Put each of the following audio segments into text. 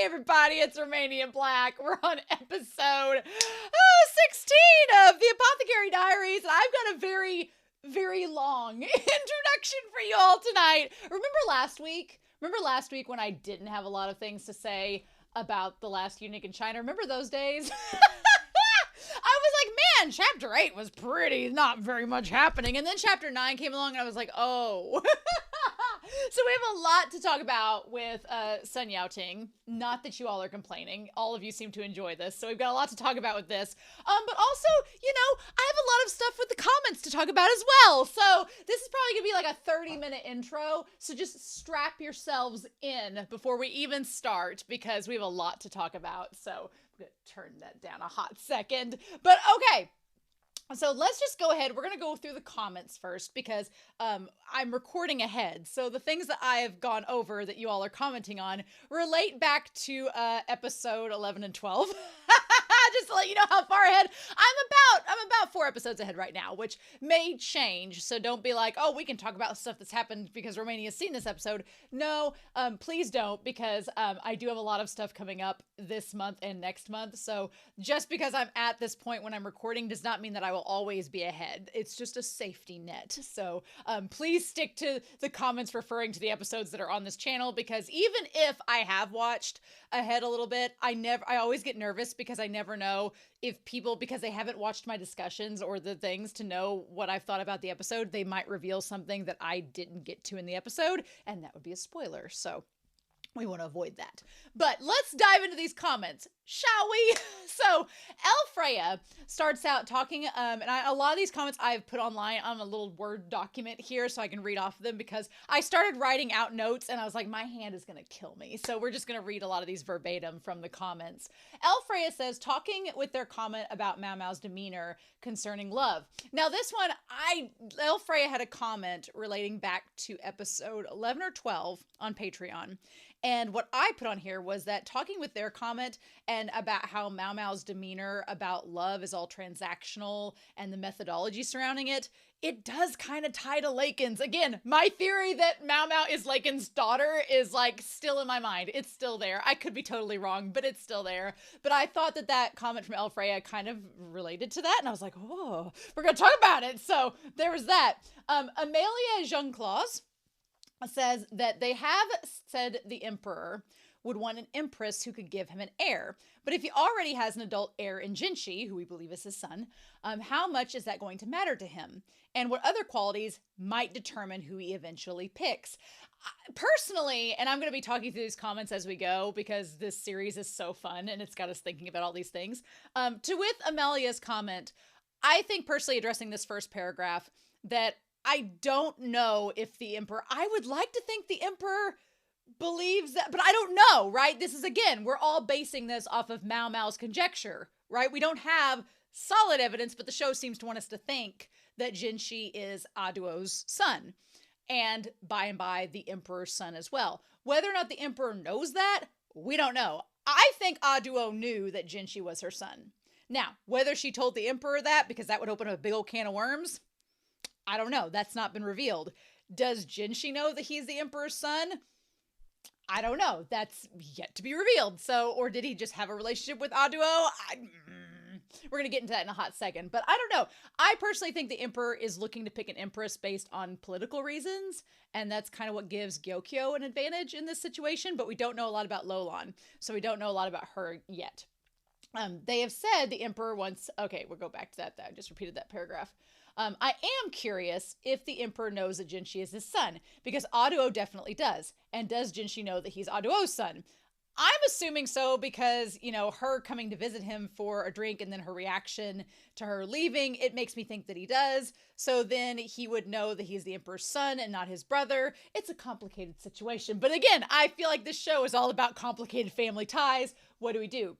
Hey everybody, it's Romania Black. We're on episode 16 of the Apothecary Diaries, and I've got a very, very long introduction for you all tonight. Remember last week when I didn't have a lot of things to say about the last eunuch in China? Remember those days? I was like, man, chapter 8 was pretty, not very much happening. And then chapter 9 came along and I was like, oh. So we have a lot to talk about with Sun Yaoting. Not that you all are complaining. All of you seem to enjoy this. So we've got a lot to talk about with this. But also, you know, I have a lot of stuff with the comments to talk about as well. So this is probably going to be like a 30-minute intro. So just strap yourselves in before we even start because we have a lot to talk about. So I'm going to turn that down a hot second. But okay. So let's just go ahead. We're going to go through the comments first because I'm recording ahead. So the things that I have gone over that you all are commenting on relate back to episode 11 and 12. Just to let you know how far ahead I'm about 4 episodes ahead right now, which may change. So don't be like, oh, we can talk about stuff that's happened because Romania's seen this episode. No, please don't, because I do have a lot of stuff coming up this month and next month. So just because I'm at this point when I'm recording does not mean that I will always be ahead. It's just a safety net. So please stick to the comments referring to the episodes that are on this channel, because even if I have watched ahead a little bit, I always get nervous because I never know if people, because they haven't watched my discussions or the things to know what I've thought about the episode, they might reveal something that I didn't get to in the episode, and that would be a spoiler. So we want to avoid that. But let's dive into these comments, shall we? So Elfreya starts out talking, and a lot of these comments I've put online on a little Word document here so I can read off of them, because I started writing out notes and I was like, my hand is going to kill me. So we're just going to read a lot of these verbatim from the comments. Elfreya says, talking with their comment about MaoMao's demeanor concerning love. Now this one, Elfreya had a comment relating back to episode 11 or 12 on Patreon. And what I put on here was that talking with their comment and about how MaoMao's demeanor about love is all transactional and the methodology surrounding it, it does kind of tie to Lakan's. Again, my theory that MaoMao is Lakan's daughter is like still in my mind. It's still there. I could be totally wrong, but it's still there. But I thought that that comment from Elfreya kind of related to that. And I was like, oh, we're going to talk about it. So there was that. Amelia Jean-Claus says that they have said the emperor would want an empress who could give him an heir. But if he already has an adult heir in Jinshi, who we believe is his son, how much is that going to matter to him? And what other qualities might determine who he eventually picks? Personally, and I'm going to be talking through these comments as we go because this series is so fun and it's got us thinking about all these things. With Amelia's comment, I think personally addressing this first paragraph that I don't know if the emperor, I would like to think the emperor believes that, but I don't know, right? This is, again, we're all basing this off of MaoMao's conjecture, right? We don't have solid evidence, but the show seems to want us to think that Jinshi is Aduo's son, and by the emperor's son as well. Whether or not the emperor knows that, we don't know. I think Aduo knew that Jinshi was her son. Now, whether she told the emperor that, because that would open up a big old can of worms, I don't know. That's not been revealed. Does Jinshi know that he's the emperor's son? I don't know. That's yet to be revealed. So, or did he just have a relationship with Aduo? We're going to get into that in a hot second, but I don't know. I personally think the emperor is looking to pick an empress based on political reasons, and that's kind of what gives Gyokyo an advantage in this situation, but we don't know a lot about Lolan, so we don't know a lot about her yet. They have said the emperor wants, okay, we'll go back to that. I just repeated that paragraph. I am curious if the emperor knows that Jinshi is his son, because Aduo definitely does. And does Jinshi know that he's Aduo's son? I'm assuming so because, you know, her coming to visit him for a drink and then her reaction to her leaving, it makes me think that he does. So then he would know that he's the emperor's son and not his brother. It's a complicated situation. But again, I feel like this show is all about complicated family ties. What do?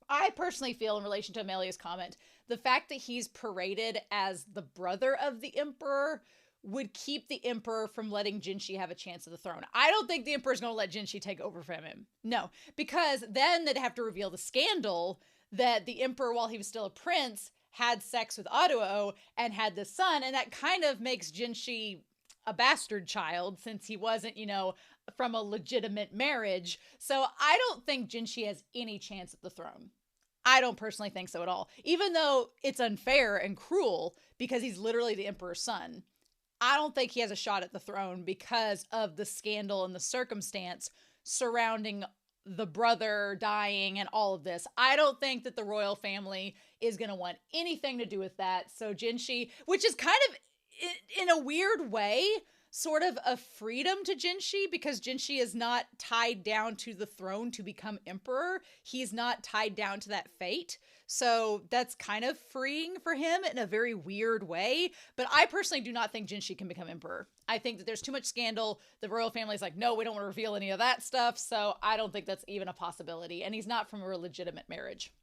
I personally feel, in relation to Amelia's comment, the fact that he's paraded as the brother of the emperor would keep the emperor from letting Jinshi have a chance at the throne. I don't think the emperor's going to let Jinshi take over from him. No, because then they'd have to reveal the scandal that the emperor, while he was still a prince, had sex with Aduo and had the son, and that kind of makes Jinshi a bastard child since he wasn't, from a legitimate marriage. So I don't think Jinshi has any chance at the throne. I don't personally think so at all. Even though it's unfair and cruel because he's literally the emperor's son, I don't think he has a shot at the throne because of the scandal and the circumstance surrounding the brother dying and all of this. I don't think that the royal family is going to want anything to do with that. So Jinshi, which is kind of in a weird way, sort of a freedom to Jinshi, because Jinshi is not tied down to the throne to become emperor. He's not tied down to that fate. So that's kind of freeing for him in a very weird way. But I personally do not think Jinshi can become emperor. I think that there's too much scandal. The royal family's like, no, we don't want to reveal any of that stuff. So I don't think that's even a possibility. And he's not from a legitimate marriage.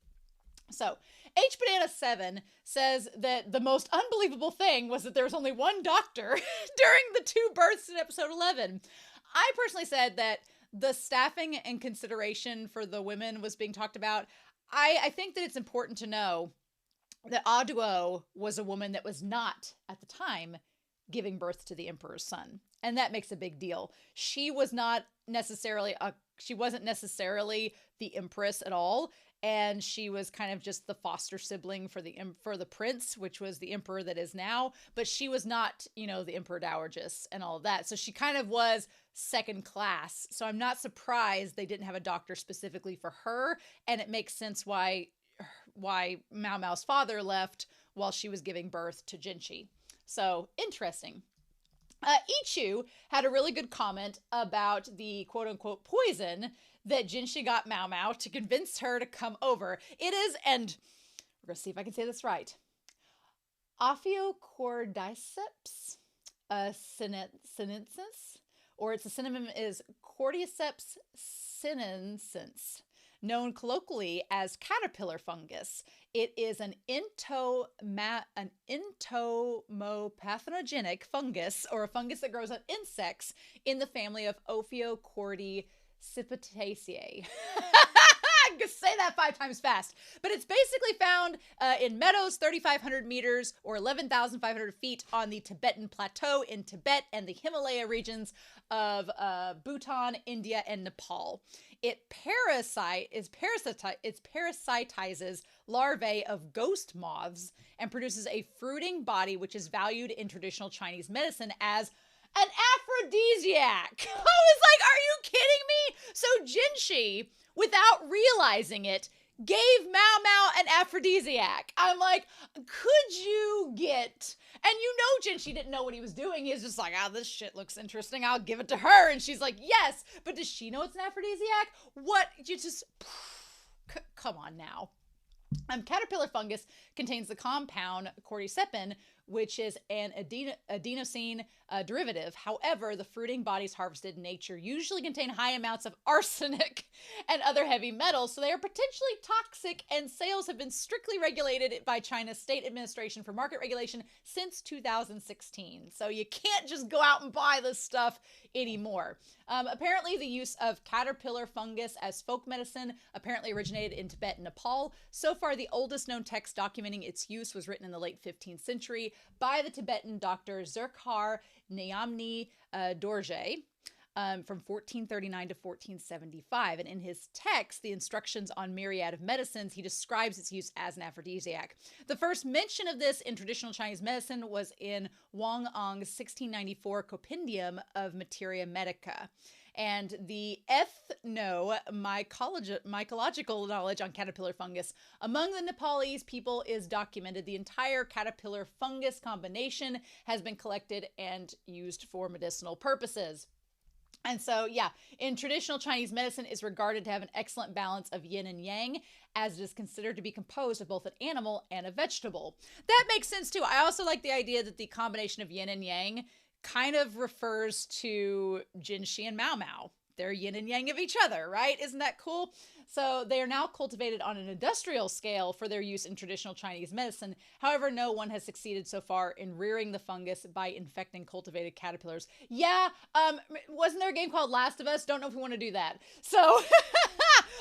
So, H Banana 7 says that the most unbelievable thing was that there was only one doctor during the 2 births in episode 11. I personally said that the staffing and consideration for the women was being talked about. I think that it's important to know that Aduo was a woman that was not, at the time, giving birth to the emperor's son. And that makes a big deal. She was not necessarily she wasn't necessarily the empress at all. And she was kind of just the foster sibling for the prince, which was the emperor that is now. But she was not, the emperor dowageress and all of that. So she kind of was second class. So I'm not surprised they didn't have a doctor specifically for her. And it makes sense why MaoMao's father left while she was giving birth to Jinshi. So interesting. Ichu had a really good comment about the quote-unquote poison that Jinshi got MaoMao to convince her to come over. It is, and we're going to see if I can say this right, Ophiocordyceps sinensis, or its synonym is Cordyceps sinensis, known colloquially as caterpillar fungus. It is an entomopathogenic fungus, or a fungus that grows on insects in the family of Ophiocordycepaceae. Say that 5 times fast. But it's basically found in meadows 3,500 meters or 11,500 feet on the Tibetan Plateau in Tibet and the Himalaya regions of Bhutan, India, and Nepal. It parasitizes larvae of ghost moths and produces a fruiting body which is valued in traditional Chinese medicine as an aphrodisiac. I was like, are you kidding me? So Jinshi, without realizing it, gave MaoMao an aphrodisiac. I'm like, could you get... And Jinshi didn't know what he was doing. He was just like, this shit looks interesting. I'll give it to her. And she's like, yes. But does she know it's an aphrodisiac? What? You just... Come on now. Caterpillar fungus contains the compound cordycepin, which is an adenosine derivative. However, the fruiting bodies harvested in nature usually contain high amounts of arsenic and other heavy metals, so they are potentially toxic, and sales have been strictly regulated by China's State Administration for Market Regulation since 2016. So you can't just go out and buy this stuff anymore. Apparently, the use of caterpillar fungus as folk medicine apparently originated in Tibet and Nepal. So far, the oldest known text documenting its use was written in the late 15th century by the Tibetan doctor Zirkhar Nyamni Dorje from 1439 to 1475. And in his text, The Instructions on Myriad of Medicines, he describes its use as an aphrodisiac. The first mention of this in traditional Chinese medicine was in Wang Ong's 1694 Compendium of Materia Medica. And the ethnomycological knowledge on caterpillar fungus among the Nepalese people is documented. The entire caterpillar fungus combination has been collected and used for medicinal purposes. And so, in traditional Chinese medicine is regarded to have an excellent balance of yin and yang, as it is considered to be composed of both an animal and a vegetable. That makes sense too. I also like the idea that the combination of yin and yang kind of refers to Jinshi and MaoMao. They're yin and yang of each other, right? Isn't that cool? So they are now cultivated on an industrial scale for their use in traditional Chinese medicine. However, no one has succeeded so far in rearing the fungus by infecting cultivated caterpillars. Yeah, wasn't there a game called Last of Us? Don't know if we want to do that. So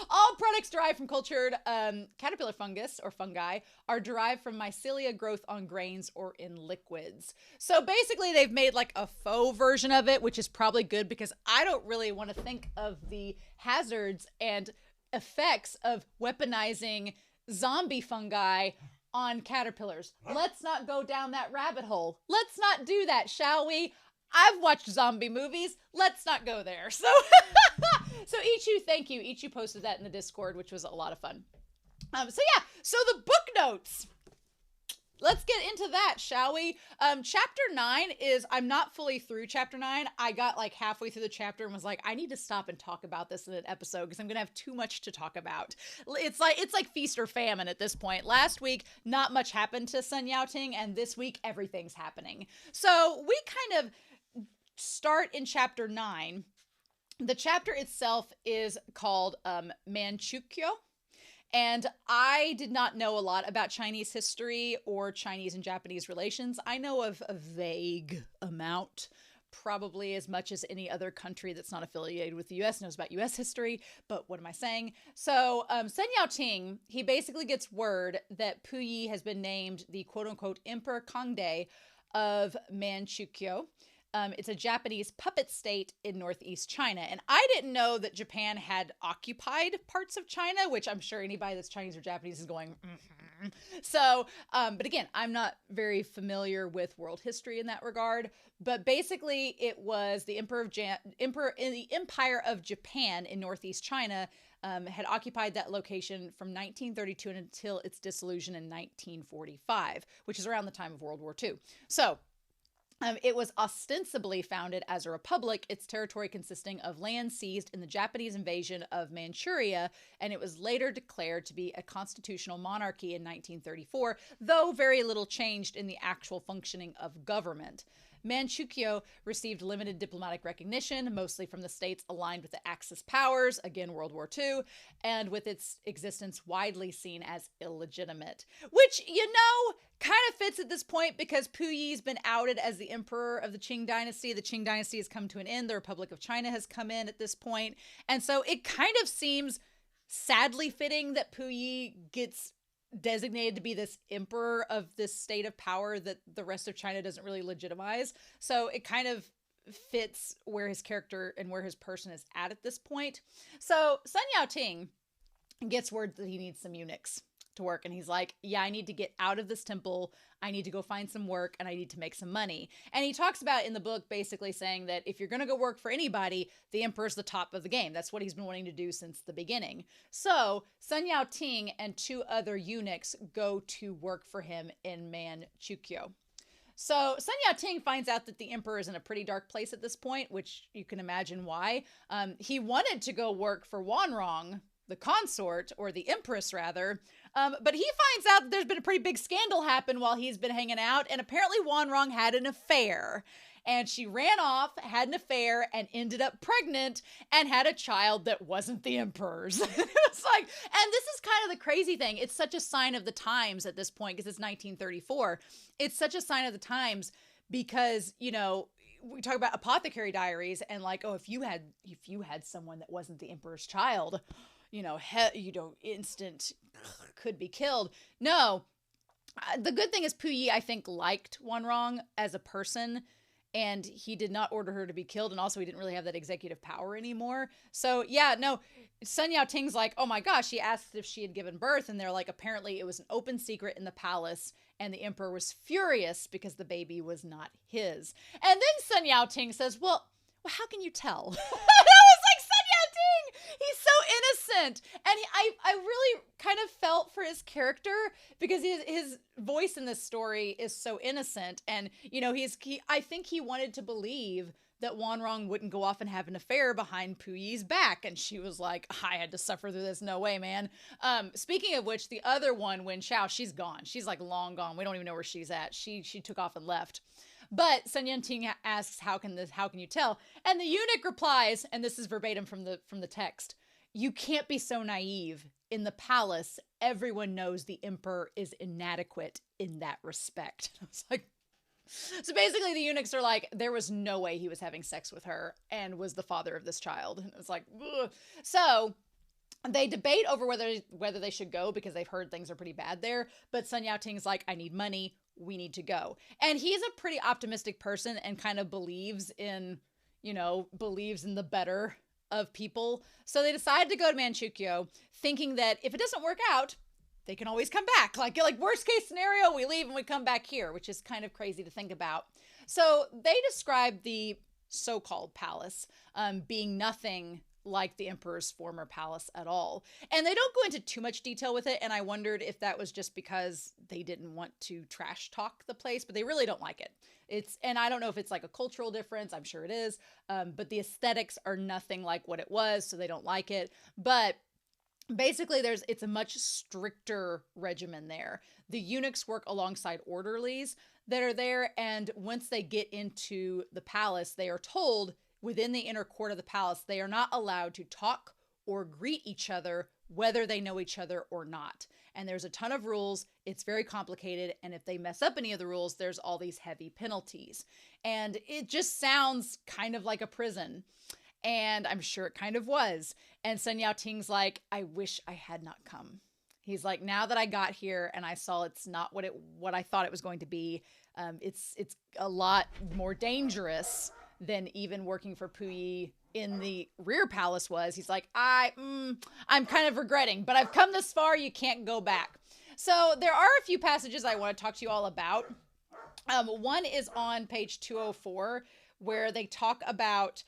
All products derived from cultured caterpillar fungus or fungi are derived from mycelia growth on grains or in liquids. So basically they've made like a faux version of it, which is probably good because I don't really want to think of the hazards and effects of weaponizing zombie fungi on caterpillars. Let's not go down that rabbit hole. Let's not do that, shall we? I've watched zombie movies. Let's not go there. So, so Ichu, thank you. Ichu posted that in the Discord, which was a lot of fun. So the book notes. Let's get into that, shall we? Chapter 9 is, I'm not fully through chapter 9. I got like halfway through the chapter and was like, I need to stop and talk about this in an episode because I'm going to have too much to talk about. It's like feast or famine at this point. Last week, not much happened to Sun Yao-ting, and this week, everything's happening. So we kind of start in chapter 9. The chapter itself is called Manchukuo. And I did not know a lot about Chinese history or Chinese and Japanese relations. I know of a vague amount, probably as much as any other country that's not affiliated with the U.S. knows about U.S. history. But what am I saying? So Sun Yao-ting, he basically gets word that Puyi has been named the quote-unquote Emperor Kangde of Manchukuo. It's a Japanese puppet state in northeast China. And I didn't know that Japan had occupied parts of China, which I'm sure anybody that's Chinese or Japanese is going, mm-hmm. So, but again, I'm not very familiar with world history in that regard. But basically, it was the Emperor in the Empire of Japan in northeast China had occupied that location from 1932 until its dissolution in 1945, which is around the time of World War II. So, it was ostensibly founded as a republic, its territory consisting of land seized in the Japanese invasion of Manchuria, and it was later declared to be a constitutional monarchy in 1934, though very little changed in the actual functioning of government. Manchukuo received limited diplomatic recognition, mostly from the states aligned with the Axis powers, again World War II, and with its existence widely seen as illegitimate. Which, kind of fits at this point because Puyi's been outed as the emperor of the Qing dynasty. The Qing dynasty has come to an end. The Republic of China has come in at this point. And so it kind of seems sadly fitting that Puyi gets designated to be this emperor of this state of power that the rest of China doesn't really legitimize. So it kind of fits where his character and where his person is at this point. So Sun Yao-ting gets word that he needs some eunuchs to work, and he's like, yeah, I need to get out of this temple, I need to go find some work, and I need to make some money. And he talks about in the book basically saying that if you're gonna go work for anybody, the emperor's the top of the game. That's what he's been wanting to do since the beginning. So Sun Yao-ting and 2 other eunuchs go to work for him in Manchukuo. So Sun Yao-ting finds out that the emperor is in a pretty dark place at this point, which you can imagine why. He wanted to go work for Wanrong, the consort, or the empress rather, but he finds out that there's been a pretty big scandal happen while he's been hanging out, and apparently Wanrong had an affair. And she ran off, had an affair, and ended up pregnant and had a child that wasn't the emperor's. It's like, and this is kind of the crazy thing. It's such a sign of the times at this point because it's 1934. It's such a sign of the times because, we talk about Apothecary Diaries and like, oh, if you had someone that wasn't the emperor's child, instant could be killed. No, the good thing is Puyi, I think, liked Wanrong as a person, and he did not order her to be killed, and also he didn't really have that executive power anymore. So yeah, no, Sun Yao-ting's like, oh my gosh, he asked if she had given birth, and they're like, apparently it was an open secret in the palace, and the emperor was furious because the baby was not his. And then Sun Yao-ting says, well, how can you tell? He's so innocent. And I really kind of felt for his character because his voice in this story is so innocent. And, I think he wanted to believe that Wanrong wouldn't go off and have an affair behind Puyi's back. And she was like, I had to suffer through this. No way, man. Speaking of which, the other one, Wen Shao, she's gone. She's like long gone. We don't even know where she's at. She took off and left. But Sun Yao-ting asks, how can you tell? And the eunuch replies, and this is verbatim from the text, you can't be so naive. In the palace, everyone knows the emperor is inadequate in that respect. I was like, so basically the eunuchs are like, there was no way he was having sex with her and was the father of this child. And it was like, ugh. So They debate over whether they should go because they've heard things are pretty bad there. But Sun Yat-ting's like, I need money. We need to go. And he's a pretty optimistic person and kind of believes in the better of people. So they decide to go to Manchukuo, thinking that if it doesn't work out, they can always come back. Like worst case scenario, we leave and we come back here, which is kind of crazy to think about. So they describe the so-called palace being nothing like the emperor's former palace at all. And they don't go into too much detail with it, and I wondered if that was just because they didn't want to trash talk the place, but they really don't like it. And I don't know if it's like a cultural difference, I'm sure it is, but the aesthetics are nothing like what it was, so they don't like it. But basically it's a much stricter regimen there. The eunuchs work alongside orderlies that are there, and once they get into the palace, they are told within the inner court of the palace, they are not allowed to talk or greet each other, whether they know each other or not. And there's a ton of rules. It's very complicated. And if they mess up any of the rules, there's all these heavy penalties. And it just sounds kind of like a prison. And I'm sure it kind of was. And Sun Yat-ting's like, I wish I had not come. He's like, now that I got here and I saw it's not what I thought it was going to be, it's a lot more dangerous than even working for Puyi in the rear palace was. He's like, I'm kind of regretting, but I've come this far. You can't go back. So there are a few passages I want to talk to you all about. One is on page 204, where they talk about,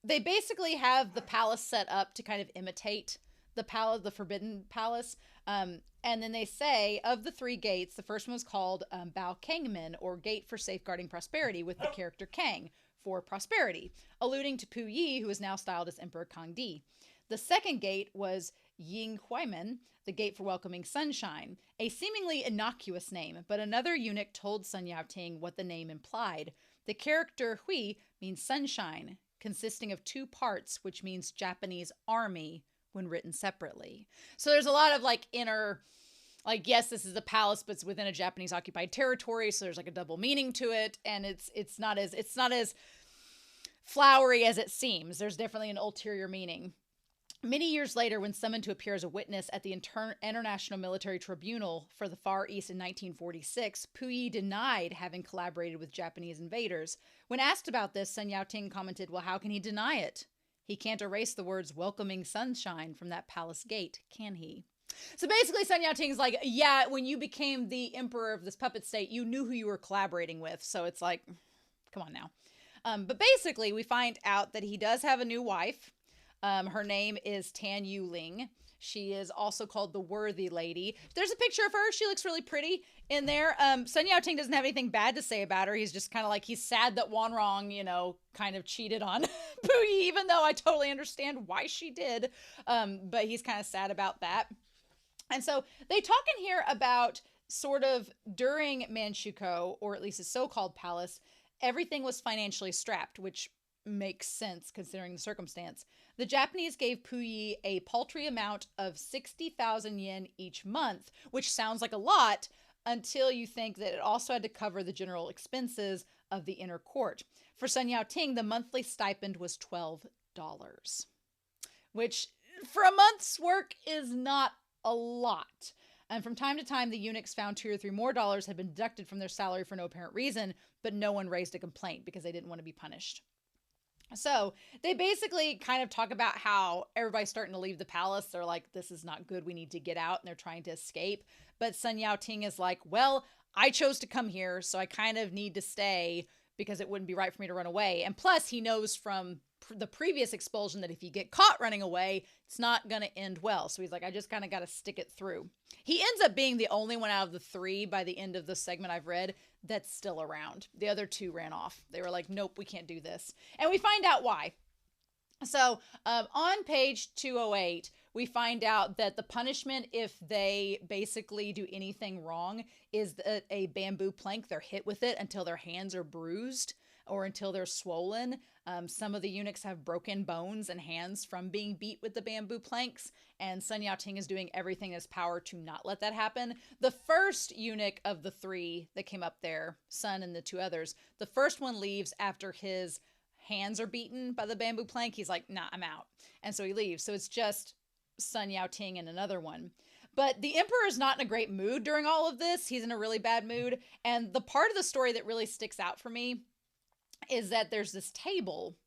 they basically have the palace set up to kind of imitate the Forbidden Palace. And then they say, of the three gates, the first one was called Bao Kangmin, or Gate for Safeguarding Prosperity, with the character Kang for prosperity, alluding to Puyi, who is now styled as Emperor Kangdi. The second gate was Ying Huaimen, the gate for welcoming sunshine, a seemingly innocuous name, but another eunuch told Sun Yat-ting what the name implied. The character Hui means sunshine, consisting of two parts, which means Japanese army when written separately. So there's a lot of inner, yes, this is a palace, but it's within a Japanese occupied territory. So there's a double meaning to it. And it's not as flowery as it seems. There's definitely an ulterior meaning. Many years later, when summoned to appear as a witness at the International Military Tribunal for the Far East in 1946, Puyi denied having collaborated with Japanese invaders. When asked about this, Sun Yat-ting commented, well, how can he deny it? He can't erase the words welcoming sunshine from that palace gate, can he? So basically, Sun Yat-ting's like, yeah, when you became the emperor of this puppet state, you knew who you were collaborating with. So it's like, come on now. But basically, we find out that he does have a new wife. Her name is Tan Yu Ling. She is also called the Worthy Lady. There's a picture of her. She looks really pretty in there. Sun Yat-ting doesn't have anything bad to say about her. He's just kind of he's sad that Wanrong, kind of cheated on Puyi, even though I totally understand why she did. But he's kind of sad about that. And so they talk in here about sort of during Manchukuo, or at least his so-called palace, everything was financially strapped, which makes sense considering the circumstance. The Japanese gave Puyi a paltry amount of 60,000 yen each month, which sounds like a lot until you think that it also had to cover the general expenses of the inner court. For Sun Yat-ting, the monthly stipend was $12, which for a month's work is not a lot. And from time to time, the eunuchs found $2 or $3 more had been deducted from their salary for no apparent reason, but no one raised a complaint because they didn't want to be punished. So they basically kind of talk about how everybody's starting to leave the palace. They're like, this is not good. We need to get out. And they're trying to escape. But Sun Yat-ting is like, well, I chose to come here, so I kind of need to stay because it wouldn't be right for me to run away. And plus, he knows from the previous expulsion that if you get caught running away, it's not going to end well. So he's like, I just kind of got to stick it through. He ends up being the only one out of the three by the end of the segment I've read that's still around. The other two ran off. They were like, nope, we can't do this. And we find out why. So on page 208, we find out that the punishment if they basically do anything wrong is that a bamboo plank, they're hit with it until their hands are bruised or until they're swollen. Some of the eunuchs have broken bones and hands from being beat with the bamboo planks, and Sun Yat-ting is doing everything in his power to not let that happen. The first eunuch of the three that came up there, Sun and the two others, the first one leaves after his hands are beaten by the bamboo plank. He's like, nah, I'm out. And so he leaves. So it's just Sun Yao-ting in another one. But the emperor is not in a great mood during all of this. He's in a really bad mood. And the part of the story that really sticks out for me is that there's this table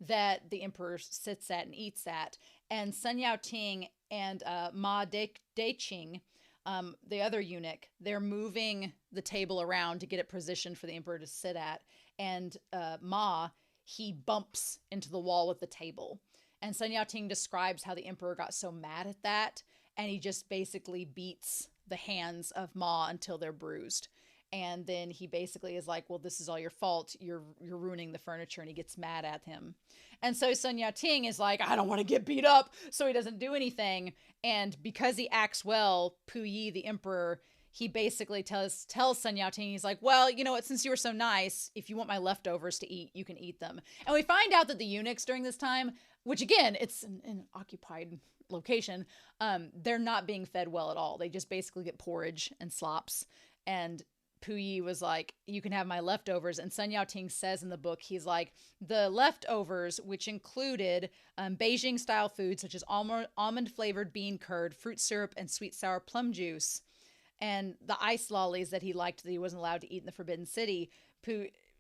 that the emperor sits at and eats at. And Sun Yao-ting and Ma Deching, the other eunuch, they're moving the table around to get it positioned for the emperor to sit at. And Ma, he bumps into the wall with the table. And Sun Yao-ting describes how the emperor got so mad at that, and he just basically beats the hands of Ma until they're bruised. And then he basically is like, well, this is all your fault. You're ruining the furniture. And he gets mad at him. And so Sun Yao-ting is like, I don't want to get beat up. So he doesn't do anything. And because he acts well, Puyi, the emperor, he basically tells Sun Yao-ting, he's like, well, you know what, since you were so nice, if you want my leftovers to eat, you can eat them. And we find out that the eunuchs during this time, which again, it's an occupied location, they're not being fed well at all. They just basically get porridge and slops. And Puyi was like, you can have my leftovers. And Sun Yao-ting says in the book, he's like, the leftovers, which included Beijing style foods such as almond flavored bean curd, fruit syrup, and sweet sour plum juice, and the ice lollies that he liked that he wasn't allowed to eat in the Forbidden City.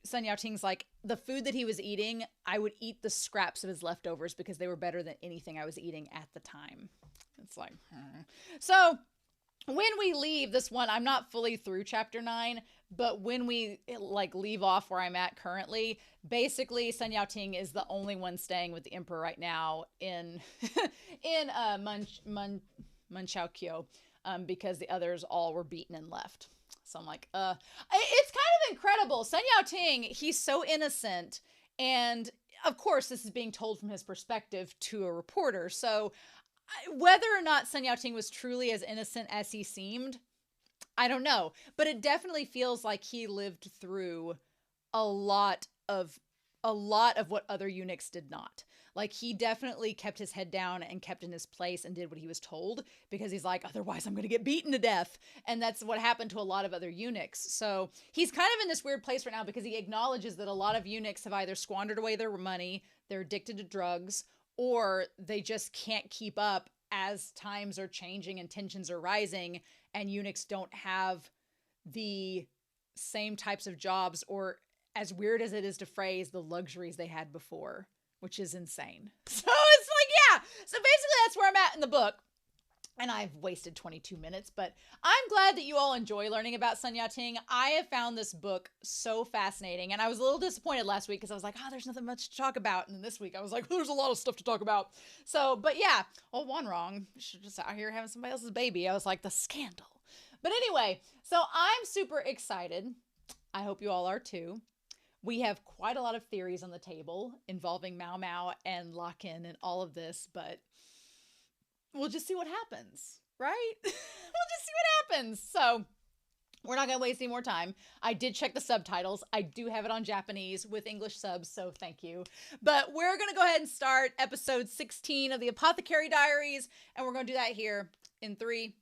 Sun Yao-ting's like, the food that he was eating, I would eat the scraps of his leftovers because they were better than anything I was eating at the time. It's like, So when we leave this one, I'm not fully through chapter 9, but when we like leave off where I'm at currently, basically Sun Yao-ting is the only one staying with the emperor right now in Manchukuo, because the others all were beaten and left. So I'm like, it's kind of incredible. Sun Yao-ting, he's so innocent, and of course this is being told from his perspective to a reporter. So whether or not Sun Yao-ting was truly as innocent as he seemed, I don't know. But it definitely feels like he lived through a lot of what other eunuchs did not. Like, he definitely kept his head down and kept in his place and did what he was told, because he's like, otherwise I'm going to get beaten to death. And that's what happened to a lot of other eunuchs. So he's kind of in this weird place right now because he acknowledges that a lot of eunuchs have either squandered away their money, they're addicted to drugs, or they just can't keep up as times are changing and tensions are rising, and eunuchs don't have the same types of jobs, or, as weird as it is to phrase, the luxuries they had before, which is insane. So it's like, yeah. So basically that's where I'm at in the book. And I've wasted 22 minutes, but I'm glad that you all enjoy learning about Sun Yao-ting. I have found this book so fascinating, and I was a little disappointed last week because I was like, there's nothing much to talk about. And then this week I was like, there's a lot of stuff to talk about. So, but yeah, one wrong. She's just out here having somebody else's baby. I was like, the scandal. But anyway, so I'm super excited. I hope you all are too. We have quite a lot of theories on the table involving MaoMao and Lakan and all of this, but we'll just see what happens, right? We'll just see what happens. So we're not going to waste any more time. I did check the subtitles. I do have it on Japanese with English subs, so thank you. But we're going to go ahead and start episode 16 of the Apothecary Diaries, and we're going to do that here in 3,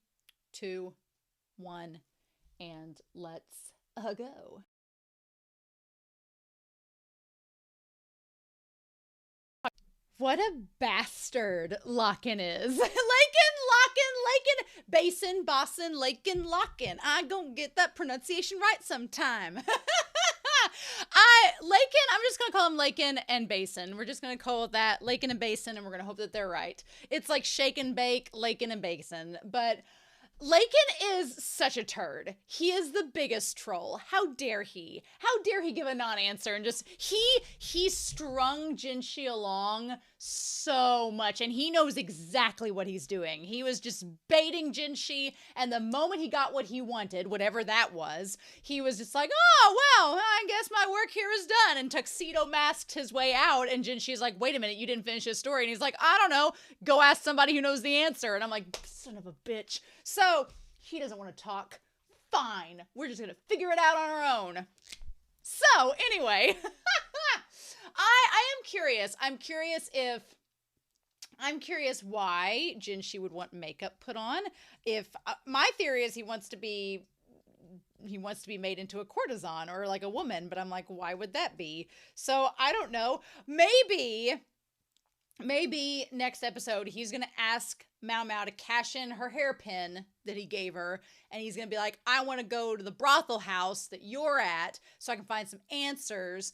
2, 1, and let's go. What a bastard Lakan is. Lakan, Basin, Bossin, Lakan, Lakan. I gonna get that pronunciation right sometime. I'm just gonna call him Lakan and Basin. We're just gonna call it that, Lakan and Basin, and we're gonna hope that they're right. It's like shake and bake, Lakan and Basin. But Lakan is such a turd. He is the biggest troll. How dare he? How dare he give a non-answer and just, he strung Jinshi along so much, and he knows exactly what he's doing. He was just baiting Jinshi, and the moment he got what he wanted, whatever that was, he was just like, oh, well, I guess my work here is done, and tuxedo masked his way out, and Jinshi's like, wait a minute, you didn't finish his story, and he's like, I don't know, go ask somebody who knows the answer, and I'm like, son of a bitch. So he doesn't want to talk. Fine. We're just going to figure it out on our own. So anyway, I am curious. I'm curious why Jinshi would want makeup put on. If my theory is he wants to be made into a courtesan or like a woman, but I'm like, why would that be? So I don't know. Maybe maybe next episode he's going to ask MaoMao to cash in her hairpin that he gave her, and he's going to be like, I want to go to the brothel house that you're at so I can find some answers.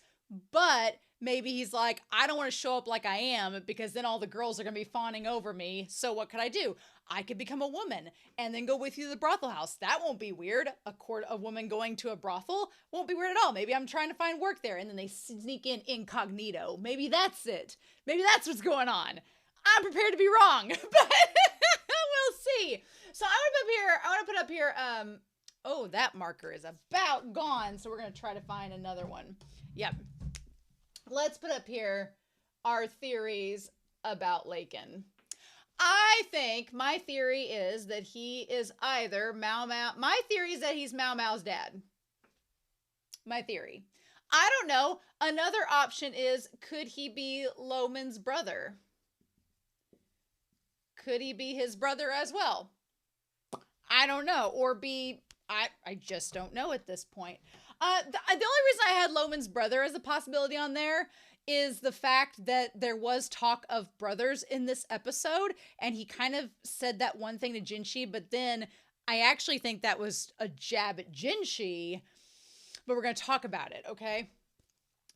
But maybe he's like, I don't want to show up like I am because then all the girls are going to be fawning over me. So what could I do? I could become a woman and then go with you to the brothel house. That won't be weird. A woman going to a brothel won't be weird at all. Maybe I'm trying to find work there and then they sneak in incognito. Maybe that's it. Maybe that's what's going on. I'm prepared to be wrong, but we'll see. So I want to put up here, oh, that marker is about gone. So we're going to try to find another one. Yep. Let's put up here our theories about Lakan. I think my theory is that he is either MaoMao. My theory is that he's MaoMao's dad. My theory. I don't know. Another option is, could he be Loman's brother? Could he be his brother as well? I don't know. Or be, I just don't know at this point. The only reason I had Loman's brother as a possibility on there is the fact that there was talk of brothers in this episode, and he kind of said that one thing to Jinshi, but then I actually think that was a jab at Jinshi, but we're going to talk about it, okay?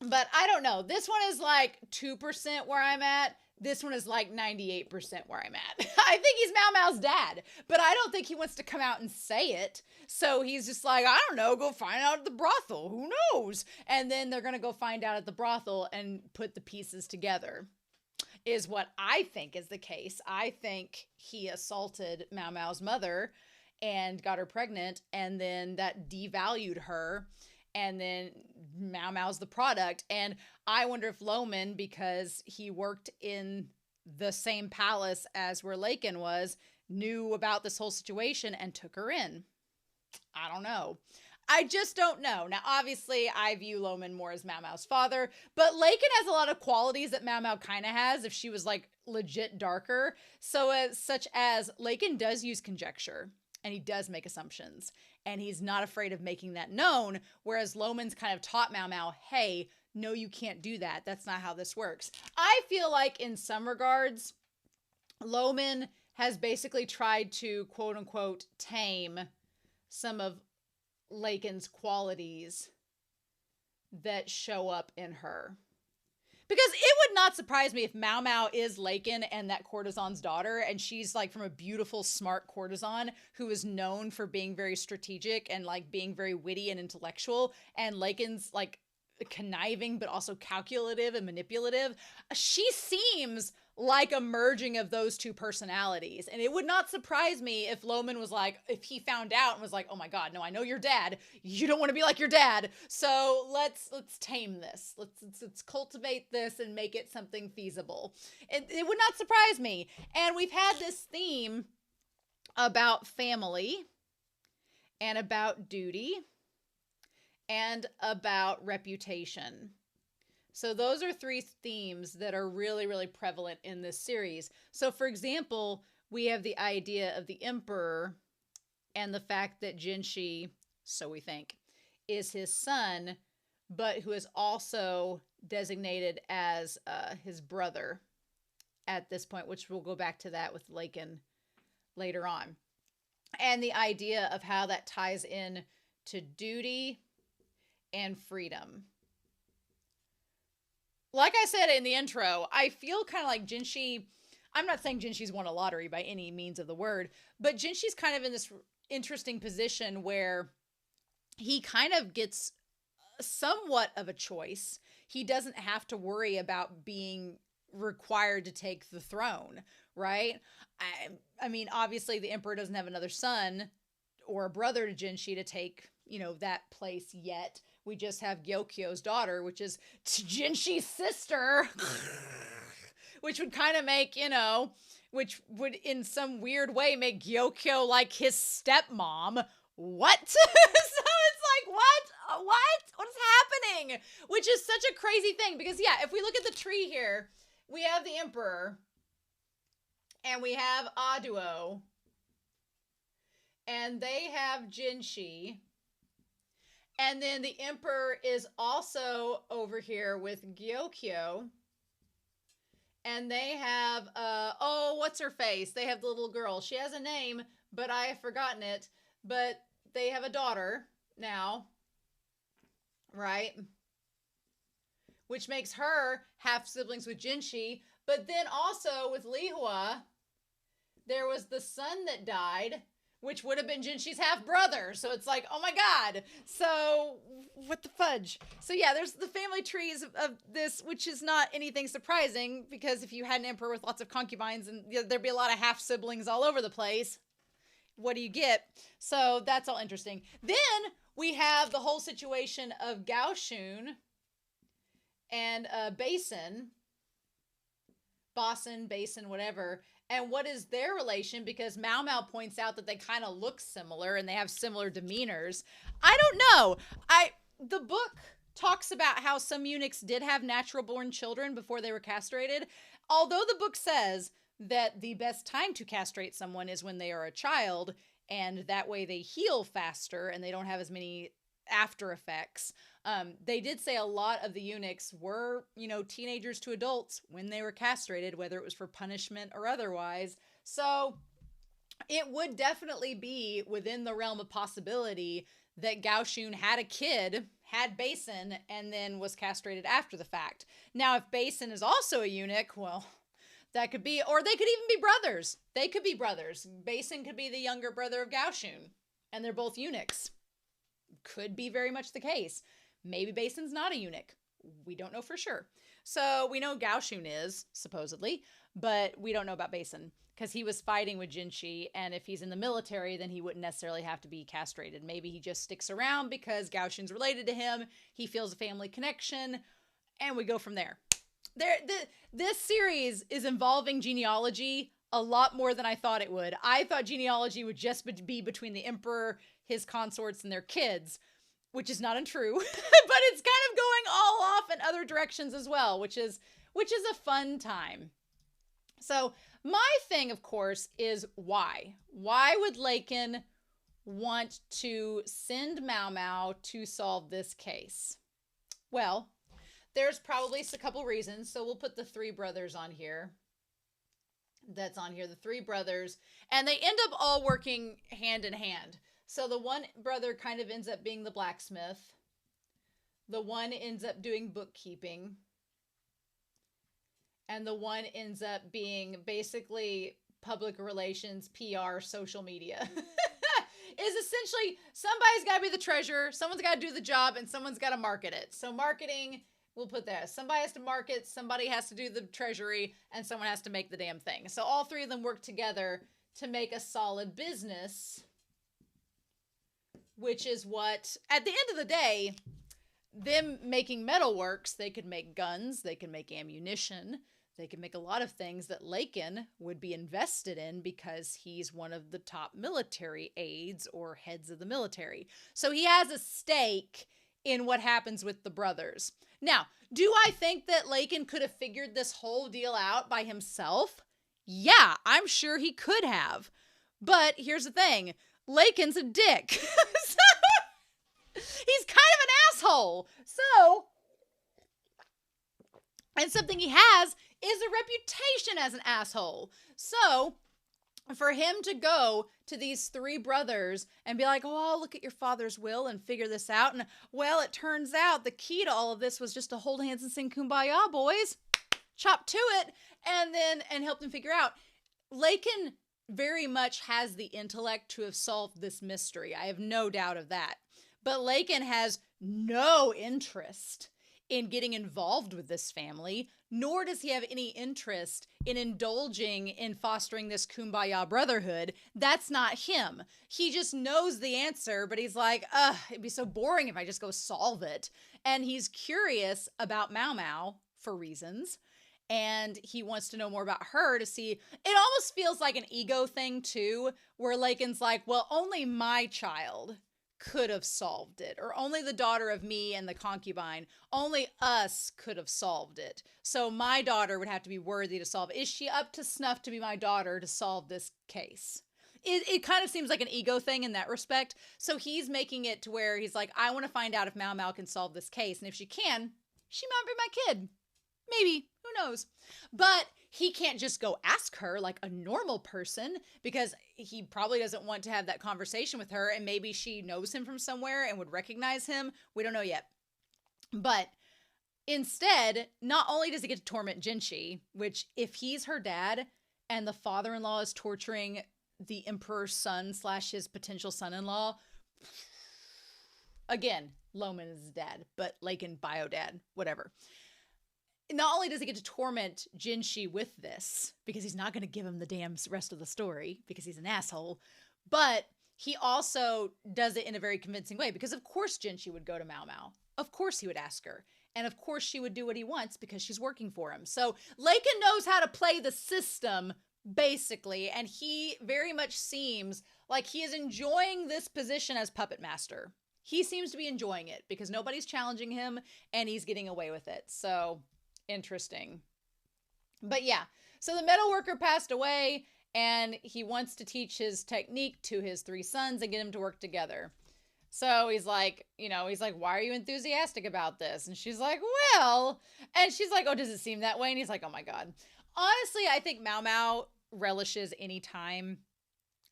But I don't know. This one is like 2% where I'm at. This one is like 98% where I'm at. I think he's MaoMao's dad, but I don't think he wants to come out and say it. So he's just like, I don't know, go find out at the brothel. Who knows? And then they're going to go find out at the brothel and put the pieces together, is what I think is the case. I think he assaulted MaoMao's mother and got her pregnant, and then that devalued her. And then MaoMao's the product. And I wonder if Loman, because he worked in the same palace as where Lakan was, knew about this whole situation and took her in. I don't know. I just don't know. Now, obviously, I view Loman more as MaoMao's father, but Lakan has a lot of qualities that MaoMao kind of has if she was like legit darker. So such as Lakan does use conjecture. And he does make assumptions. And he's not afraid of making that known. Whereas Loman's kind of taught MaoMao, hey, no, you can't do that. That's not how this works. I feel like in some regards, Loman has basically tried to, quote unquote, tame some of Lakan's qualities that show up in her. Because it would not surprise me if MaoMao is Lakan and that courtesan's daughter, and she's like from a beautiful, smart courtesan who is known for being very strategic and like being very witty and intellectual, and Lakan's like conniving but also calculative and manipulative. She seems like a merging of those two personalities, and it would not surprise me if Loman was like, if he found out and was like, oh my god, no, I know your dad, you don't want to be like your dad, so let's tame this, let's cultivate this and make it something feasible. It would not surprise me. And we've had this theme about family and about duty and about reputation. So those are three themes that are really, really prevalent in this series. So for example, we have the idea of the Emperor and the fact that Jinshi, so we think, is his son, but who is also designated as his brother at this point, which we'll go back to that with Lakan later on. And the idea of how that ties in to duty and freedom. Like I said in the intro, I feel kind of like Jinshi, I'm not saying Jinshi's won a lottery by any means of the word, but Jinshi's kind of in this interesting position where he kind of gets somewhat of a choice. He doesn't have to worry about being required to take the throne, right? I mean, obviously the Emperor doesn't have another son or a brother to Jinshi to take, that place yet. We just have Gyokyo's daughter, which is Jinshi's sister, which would kind of make, which would in some weird way make Gyokyo like his stepmom. What? So it's like, what? What is happening? Which is such a crazy thing because, yeah, if we look at the tree here, we have the Emperor and we have Aduo and they have Jinshi. And then the Emperor is also over here with Gyokyo. And they have, oh, what's her face? They have the little girl. She has a name, but I have forgotten it. But they have a daughter now, right? Which makes her half siblings with Jinshi. But then also with Lihua, there was the son that died, which would have been Jinshi's half brother. So it's like, oh my God. So what the fudge? So yeah, there's the family trees of this, which is not anything surprising, because if you had an emperor with lots of concubines, and there'd be a lot of half siblings all over the place. What do you get? So that's all interesting. Then we have the whole situation of Gaoshun and Basin, whatever. And what is their relation? Because MaoMao points out that they kind of look similar and they have similar demeanors. I don't know. The book talks about how some eunuchs did have natural born children before they were castrated. Although the book says that the best time to castrate someone is when they are a child, and that way they heal faster and they don't have as many after effects. They did say a lot of the eunuchs were, teenagers to adults when they were castrated, whether it was for punishment or otherwise. So it would definitely be within the realm of possibility that Gaoshun had a kid, had Basin, and then was castrated after the fact. Now, if Basin is also a eunuch, well, that could be, or they could even be brothers. They could be brothers. Basin could be the younger brother of Gaoshun, and they're both eunuchs. Could be very much the case. Maybe Basin's not a eunuch. We don't know for sure. So we know Gaoshun is, supposedly, but we don't know about Basin, because he was fighting with Jinshi, and if he's in the military, then he wouldn't necessarily have to be castrated. Maybe he just sticks around because Gaoshun's related to him. He feels a family connection, and we go from there. This series is involving genealogy a lot more than I thought it would. I thought genealogy would just be between the emperor, his consorts, and their kids, which is not untrue, but it's kind of going all off in other directions as well, which is a fun time. So my thing, of course, is why? Why would Lakan want to send MaoMao to solve this case? Well, there's probably a couple reasons. So we'll put the three brothers on here. That's on here, the three brothers. And they end up all working hand in hand. So the one brother kind of ends up being the blacksmith. The one ends up doing bookkeeping. And the one ends up being basically public relations, PR, social media. Is essentially, somebody's got to be the treasurer, someone's got to do the job, and someone's got to market it. So marketing, we'll put that. Somebody has to market, somebody has to do the treasury, and someone has to make the damn thing. So all three of them work together to make a solid business, which is what, at the end of the day, them making metalworks, they could make guns, they can make ammunition, they can make a lot of things that Lakan would be invested in because he's one of the top military aides or heads of the military. So he has a stake in what happens with the brothers. Now, do I think that Lakan could have figured this whole deal out by himself? Yeah, I'm sure he could have. But here's the thing. Lakan's a dick. So, he's kind of an asshole. So, and something he has is a reputation as an asshole. So, for him to go to these three brothers and be like, oh, I'll look at your father's will and figure this out. And, well, it turns out the key to all of this was just to hold hands and sing Kumbaya, boys. Chop to it. And help them figure out. Lakan very much has the intellect to have solved this mystery. I have no doubt of that. But Lakan has no interest in getting involved with this family, nor does he have any interest in indulging in fostering this kumbaya brotherhood. That's not him. He just knows the answer, but he's like, it'd be so boring if I just go solve it. And he's curious about MaoMao for reasons, and he wants to know more about her to see. It almost feels like an ego thing too, where Lakan's like, well, only my child could have solved it, or only the daughter of me and the concubine, only us could have solved it. So my daughter would have to be worthy to solve it. Is she up to snuff to be my daughter to solve this case? It kind of seems like an ego thing in that respect. So he's making it to where he's like, I want to find out if MaoMao can solve this case. And if she can, she might be my kid. Maybe. Who knows? But he can't just go ask her like a normal person because he probably doesn't want to have that conversation with her. And maybe she knows him from somewhere and would recognize him. We don't know yet. But instead, not only does he get to torment Jinshi, which if he's her dad and the father-in-law is torturing the emperor's son / his potential son-in-law, again, Loman is his dad, but Lakan bio dad, whatever. Not only does he get to torment Jinshi with this, because he's not going to give him the damn rest of the story, because he's an asshole, but he also does it in a very convincing way, because of course Jinshi would go to MaoMao. Of course he would ask her. And of course she would do what he wants because she's working for him. So Lakan knows how to play the system, basically, and he very much seems like he is enjoying this position as puppet master. He seems to be enjoying it because nobody's challenging him and he's getting away with it. So interesting. But yeah, so the metal worker passed away and he wants to teach his technique to his 3 sons and get them to work together. So he's like, why are you enthusiastic about this? And she's like, well, and she's like, oh, does it seem that way? And he's like, oh my God. Honestly, I think MaoMao relishes any time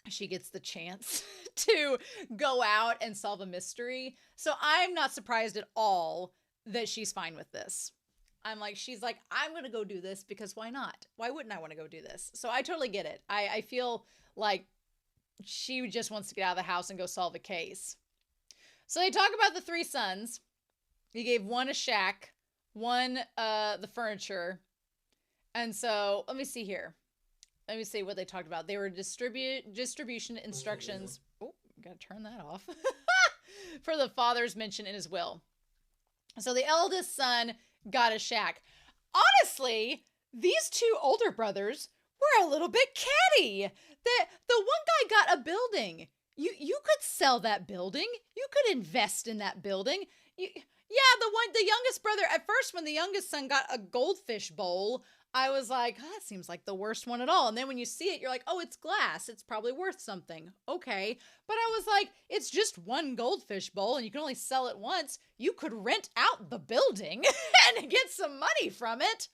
she gets the chance to go out and solve a mystery. So I'm not surprised at all that she's fine with this. She's like, I'm going to go do this because why not? Why wouldn't I want to go do this? So I totally get it. I feel like she just wants to get out of the house and go solve a case. So they talk about the 3 sons. He gave one a shack, one the furniture. And so let me see here. Let me see what they talked about. They were distribution instructions. Oh, gotta turn that off. For the father's mention in his will. So the eldest son got a shack. Honestly, these 2 older brothers were a little bit catty. The one guy got a building. You could sell that building. You could invest in that building. The youngest brother, at first when the youngest son got a goldfish bowl, I was like, oh, that seems like the worst one at all. And then when you see it, you're like, oh, it's glass. It's probably worth something. Okay. But I was like, it's just one goldfish bowl and you can only sell it once. You could rent out the building and get some money from it.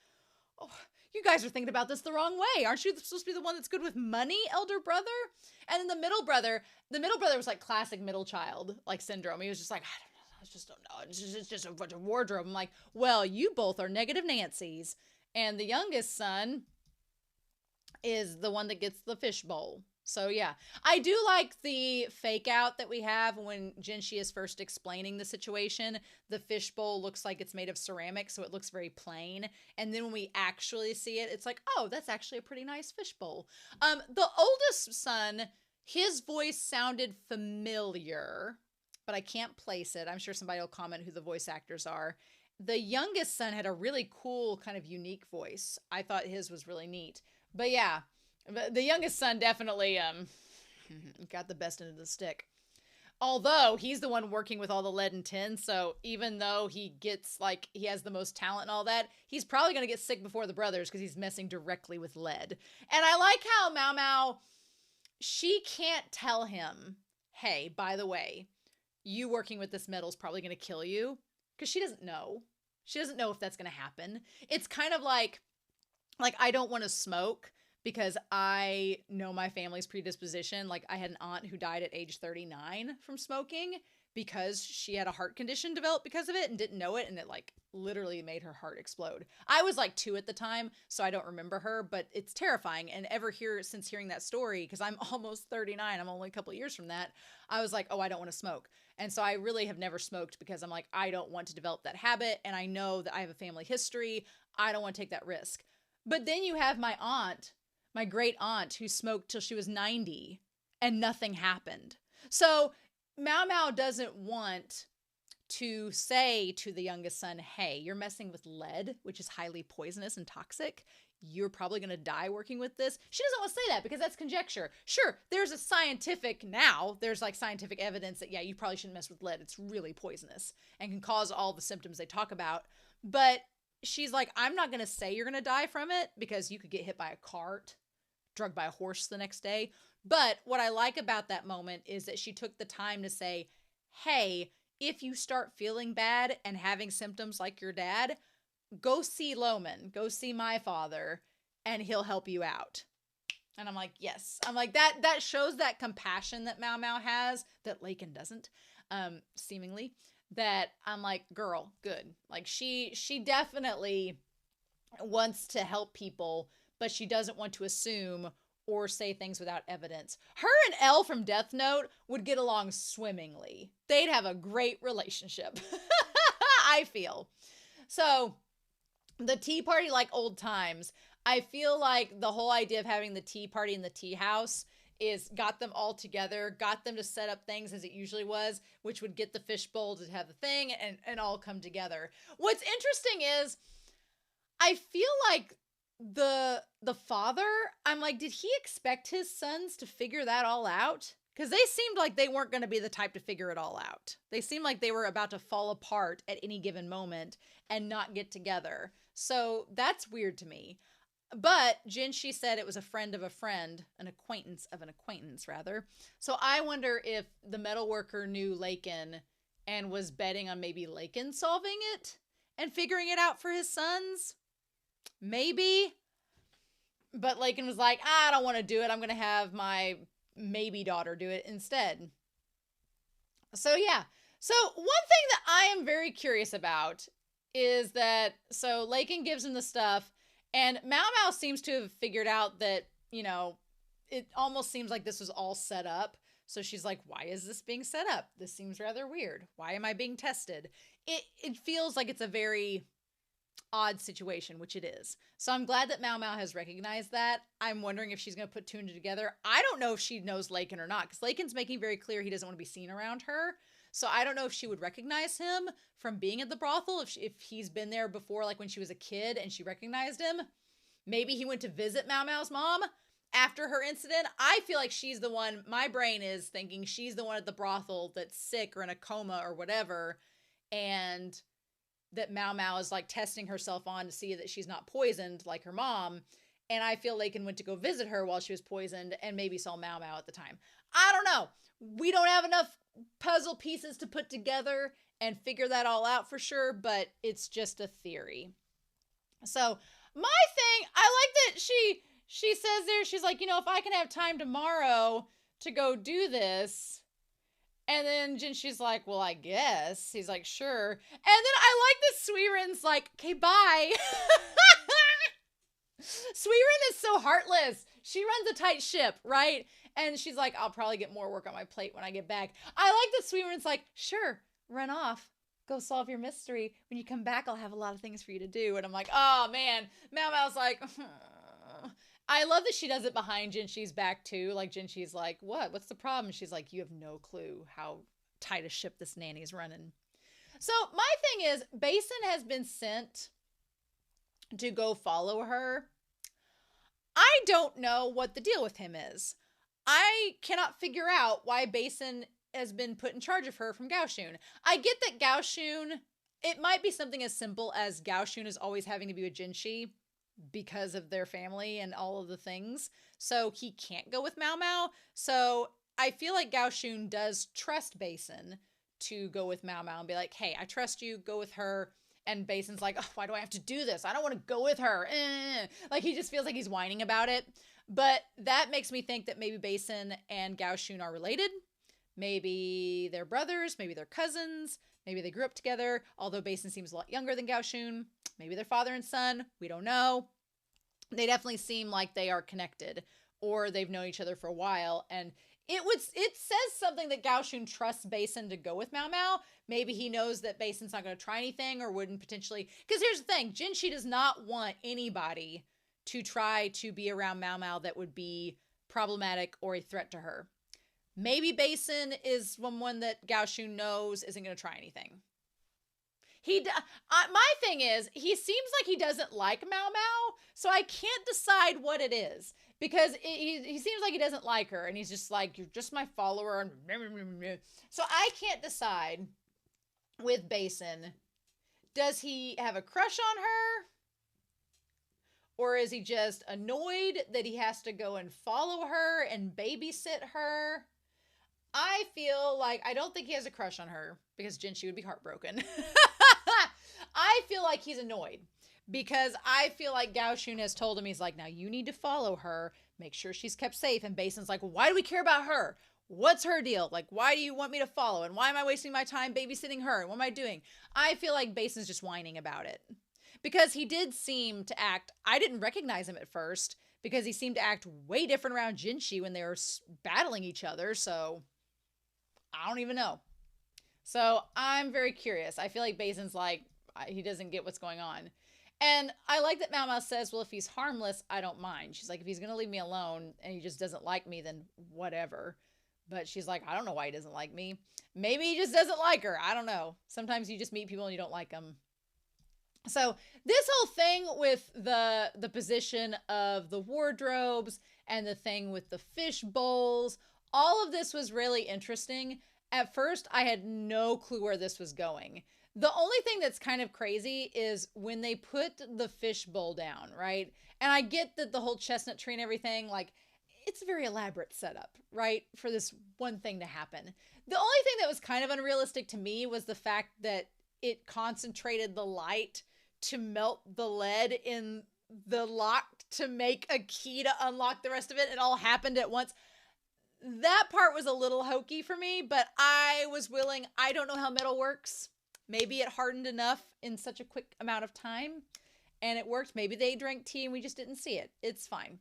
Oh, you guys are thinking about this the wrong way. Aren't you supposed to be the one that's good with money, elder brother? And then the middle brother was like classic middle child, like syndrome. He was just like, I don't know. I just don't know. It's just a bunch of wardrobe. I'm like, well, you both are negative Nancys. And the youngest son is the one that gets the fish bowl. So yeah, I do like the fake out that we have when Jinshi is first explaining the situation. The fish bowl looks like it's made of ceramic, so it looks very plain. And then when we actually see it, it's like, oh, that's actually a pretty nice fish bowl. The oldest son, his voice sounded familiar, but I can't place it. I'm sure somebody will comment who the voice actors are. The youngest son had a really cool kind of unique voice. I thought his was really neat. But yeah, the youngest son definitely got the best end of the stick. Although he's the one working with all the lead and tin, so even though he has the most talent and all that, he's probably going to get sick before the brothers because he's messing directly with lead. And I like how MaoMao, she can't tell him, hey, by the way, you working with this metal is probably going to kill you. Because she doesn't know. She doesn't know if that's going to happen. It's kind of like I don't want to smoke because I know my family's predisposition. Like I had an aunt who died at age 39 from smoking because she had a heart condition develop because of it and didn't know it. And it like literally made her heart explode. I was like 2 at the time, so I don't remember her, but it's terrifying. And since hearing that story, because I'm almost 39, I'm only a couple of years from that, I was like, oh, I don't want to smoke. And so I really have never smoked because I'm like, I don't want to develop that habit. And I know that I have a family history. I don't want to take that risk. But then you have my aunt, my great aunt, who smoked till she was 90 and nothing happened. So MaoMao doesn't want to say to the youngest son, hey, you're messing with lead, which is highly poisonous and toxic. You're probably going to die working with this. She doesn't want to say that because that's conjecture. Sure, there's scientific evidence that, yeah, you probably shouldn't mess with lead. It's really poisonous and can cause all the symptoms they talk about. But she's like, I'm not going to say you're going to die from it because you could get hit by a cart, drugged by a horse the next day. But what I like about that moment is that she took the time to say, hey, if you start feeling bad and having symptoms like your dad, go see Loman, go see my father, and he'll help you out. And I'm like, yes. I'm like, that shows that compassion that MaoMao has that Lakan doesn't, seemingly. That I'm like, girl, good. Like she definitely wants to help people, but she doesn't want to assume or say things without evidence. Her and Elle from Death Note would get along swimmingly. They'd have a great relationship. I feel. So, the tea party like old times. I feel like the whole idea of having the tea party in the tea house is got them all together, got them to set up things as it usually was, which would get the fishbowl to have the thing and all come together. What's interesting is I feel like the father, I'm like, did he expect his sons to figure that all out? Because they seemed like they weren't going to be the type to figure it all out. They seemed like they were about to fall apart at any given moment and not get together. So that's weird to me. But Jinshi said it was a friend of a friend, an acquaintance of an acquaintance, rather. So I wonder if the metalworker knew Lakan and was betting on maybe Lakan solving it and figuring it out for his sons. Maybe. But Lakan was like, I don't want to do it. I'm going to have my maybe daughter do it instead. So yeah. So one thing that I am very curious about is that, so Lakan gives him the stuff, and MaoMao seems to have figured out that, you know, it almost seems like this was all set up. So she's like, why is this being set up? This seems rather weird. Why am I being tested? It feels like it's a very odd situation, which it is. So I'm glad that MaoMao has recognized that. I'm wondering if she's going to put two and two together. I don't know if she knows Lakan or not, because Lakan's making very clear he doesn't want to be seen around her. So I don't know if she would recognize him from being at the brothel, if he's been there before, like when she was a kid and she recognized him. Maybe he went to visit MaoMao's mom after her incident. I feel like she's the one, my brain is thinking she's the one at the brothel that's sick or in a coma or whatever, and that MaoMao is like testing herself on to see that she's not poisoned like her mom. And I feel Lakan went to go visit her while she was poisoned and maybe saw MaoMao at the time. I don't know. We don't have enough puzzle pieces to put together and figure that all out for sure, but it's just a theory. So my thing, I like that she says there, she's like, you know, if I can have time tomorrow to go do this. And then Jinshi's like, well, I guess. He's like, sure. And then I like that Suiren's like, okay, bye. Suiren is so heartless. She runs a tight ship, right? And she's like, I'll probably get more work on my plate when I get back. I like that Suiren's like, sure, run off. Go solve your mystery. When you come back, I'll have a lot of things for you to do. And I'm like, oh, man. MaoMao's like, I love that she does it behind Jinshi's back, too. Like, Jinshi's like, what? What's the problem? She's like, you have no clue how tight a ship this nanny's running. So, my thing is, Basin has been sent to go follow her. I don't know what the deal with him is. I cannot figure out why Basin has been put in charge of her from Gaoshun. I get that Gaoshun, it might be something as simple as Gaoshun is always having to be with Jinshi because of their family and all of the things. So he can't go with MaoMao. So I feel like Gaoshun does trust Basin to go with MaoMao and be like, hey, I trust you, go with her. And Basin's like, oh, why do I have to do this? I don't want to go with her. Like, he just feels like he's whining about it. But that makes me think that maybe Basin and Gaoshun are related. Maybe they're brothers. Maybe they're cousins. Maybe they grew up together. Although Basin seems a lot younger than Gaoshun. Maybe they're father and son. We don't know. They definitely seem like they are connected. Or they've known each other for a while. And it says something that Gaoshun trusts Basin to go with MaoMao. Maybe he knows that Basin's not going to try anything or wouldn't potentially. Because here's the thing. Jinshi does not want anybody to try to be around MaoMao that would be problematic or a threat to her. Maybe Basin is someone that Gaoshun knows isn't going to try anything. My thing is, he seems like he doesn't like MaoMao, so I can't decide what it is. Because he seems like he doesn't like her, and he's just like, you're just my follower. So I can't decide with Basin. Does he have a crush on her? Or is he just annoyed that he has to go and follow her and babysit her? I feel like, I don't think he has a crush on her, because Jinshi would be heartbroken. I feel like he's annoyed. because I feel like Gao Shun has told him, he's like, now you need to follow her, make sure she's kept safe. And Basin's like, why do we care about her? What's her deal? Like, why do you want me to follow? And why am I wasting my time babysitting her? And what am I doing? I feel like Basin's just whining about it. Because he did seem to act, I didn't recognize him at first, because he seemed to act way different around Jinshi when they were battling each other. So, I don't even know. So, I'm very curious. I feel like Basin's like, he doesn't get what's going on. And I like that MaoMao says, well, if he's harmless, I don't mind. She's like, if he's going to leave me alone and he just doesn't like me, then whatever. But she's like, I don't know why he doesn't like me. Maybe he just doesn't like her. I don't know. Sometimes you just meet people and you don't like them. So this whole thing with the position of the wardrobes and the thing with the fish bowls, all of this was really interesting. At first, I had no clue where this was going. The only thing that's kind of crazy is when they put the fish bowl down, right? And I get that the whole chestnut tree and everything, like, it's a very elaborate setup, right? For this one thing to happen. The only thing that was kind of unrealistic to me was the fact that it concentrated the light to melt the lead in the lock to make a key to unlock the rest of it. It all happened at once. That part was a little hokey for me, but I was willing. I don't know how metal works. Maybe it hardened enough in such a quick amount of time and it worked. Maybe they drank tea and we just didn't see it. It's fine.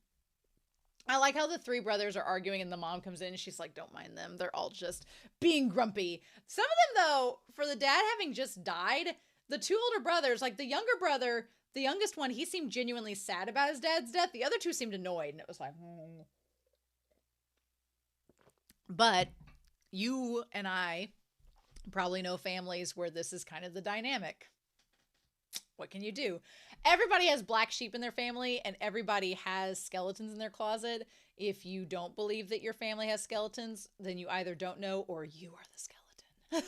I like how the three brothers are arguing and the mom comes in and she's like, don't mind them. They're all just being grumpy. Some of them, though, for the dad having just died, the two older brothers, like the younger brother, the youngest one, he seemed genuinely sad about his dad's death. The other two seemed annoyed, and it was like, But you and I probably know families where this is kind of the dynamic. What can you do? Everybody has black sheep in their family, and everybody has skeletons in their closet. If you don't believe that your family has skeletons, then you either don't know or you are the skeleton.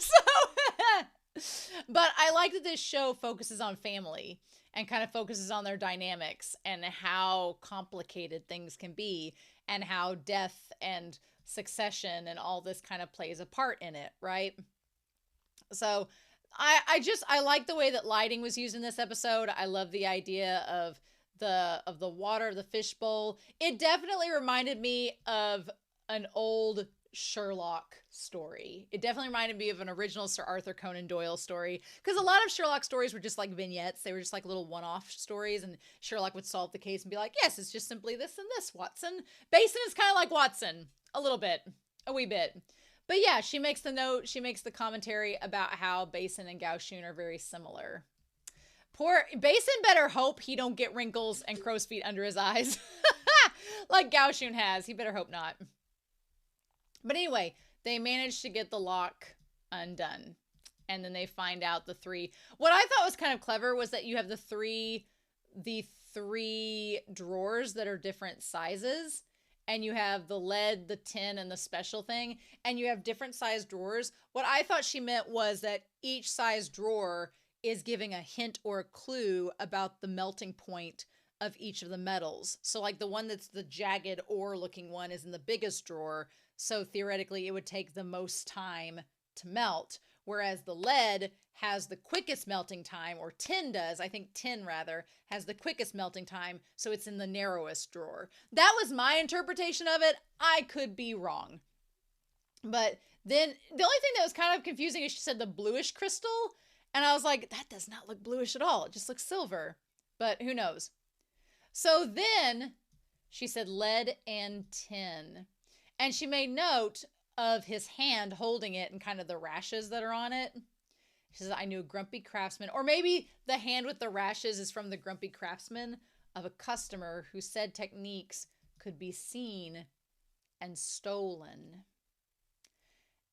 But I like that this show focuses on family and kind of focuses on their dynamics and how complicated things can be and how death and succession and all this kind of plays a part in it, right? So I like the way that lighting was used in this episode. I love the idea of the water, the fishbowl. It definitely reminded me of an old Sherlock story. It definitely reminded me of an original Sir Arthur Conan Doyle story, because a lot of Sherlock stories were just like vignettes. They were just like little one-off stories, and Sherlock would solve the case and be like, yes, it's just simply this and this, Watson. Basin is kind of like Watson, a little bit, a wee bit. But yeah, she makes the note, she makes the commentary about how Basin and Gao Shun are very similar. Poor Basin better hope he don't get wrinkles and crow's feet under his eyes like Gao Shun has. He better hope not. But anyway, they managed to get the lock undone. And then they find out the three. What I thought was kind of clever was that you have the three drawers that are different sizes. And you have the lead, the tin, and the special thing. And you have different sized drawers. What I thought she meant was that each size drawer is giving a hint or a clue about the melting point of each of the metals. So like the one that's the jagged ore looking one is in the biggest drawer. So theoretically it would take the most time to melt. Whereas the lead has the quickest melting time, or tin does, I think tin rather, has the quickest melting time, so it's in the narrowest drawer. That was my interpretation of it. I could be wrong. But then the only thing that was kind of confusing is she said the bluish crystal, and I was like, that does not look bluish at all. It just looks silver. But who knows? So then she said lead and tin. And she made note of his hand holding it and kind of the rashes that are on it. She says, I knew a grumpy craftsman, or maybe the hand with the rashes is from the grumpy craftsman of a customer who said techniques could be seen and stolen.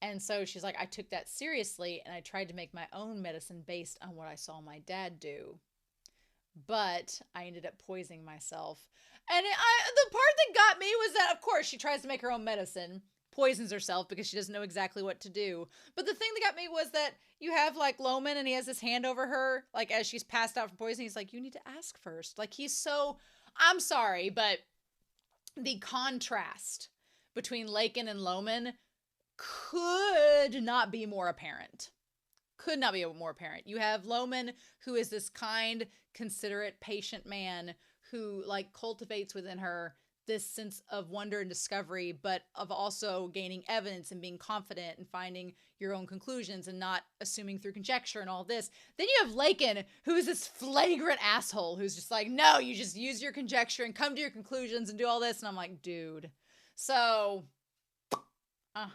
And so she's like, I took that seriously and I tried to make my own medicine based on what I saw my dad do. But I ended up poisoning myself. And the part that got me was that, of course, she tries to make her own medicine, poisons herself because she doesn't know exactly what to do. But the thing that got me was that you have like Loman and he has his hand over her, like as she's passed out from poisoning. He's like, you need to ask first. Like he's so, I'm sorry, but the contrast between Lakan and Loman could not be more apparent. could not be more apparent. You have Loman, who is this kind, considerate, patient man who like cultivates within her this sense of wonder and discovery, but of also gaining evidence and being confident and finding your own conclusions and not assuming through conjecture and all this. Then you have Lakan, who is this flagrant asshole who's just like, no, you just use your conjecture and come to your conclusions and do all this. And I'm like, dude. So, and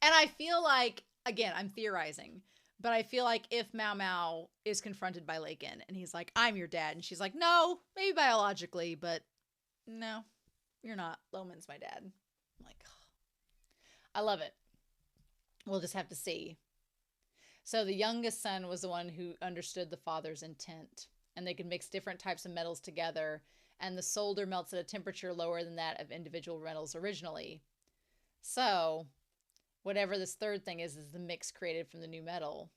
I feel like, again, I'm theorizing, but I feel like if MaoMao is confronted by Lakan and he's like, I'm your dad. And she's like, no, maybe biologically, but no, you're not. Loman's my dad. I'm like, I love it. We'll just have to see. So the youngest son was the one who understood the father's intent, and they could mix different types of metals together, and the solder melts at a temperature lower than that of individual metals originally. So whatever this third thing is the mix created from the new metal.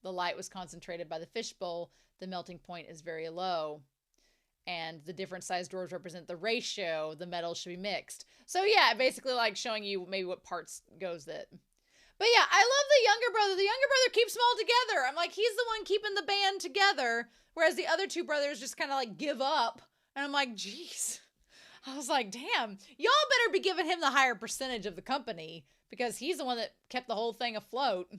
The light was concentrated by the fishbowl. The melting point is very low. And the different sized dwarves represent the ratio the metals should be mixed. So yeah, basically like showing you maybe what parts goes that. But yeah, I love the younger brother. The younger brother keeps them all together. I'm like, he's the one keeping the band together. Whereas the other two brothers just kind of like give up. And I'm like, geez. I was like, damn, y'all better be giving him the higher percentage of the company because he's the one that kept the whole thing afloat.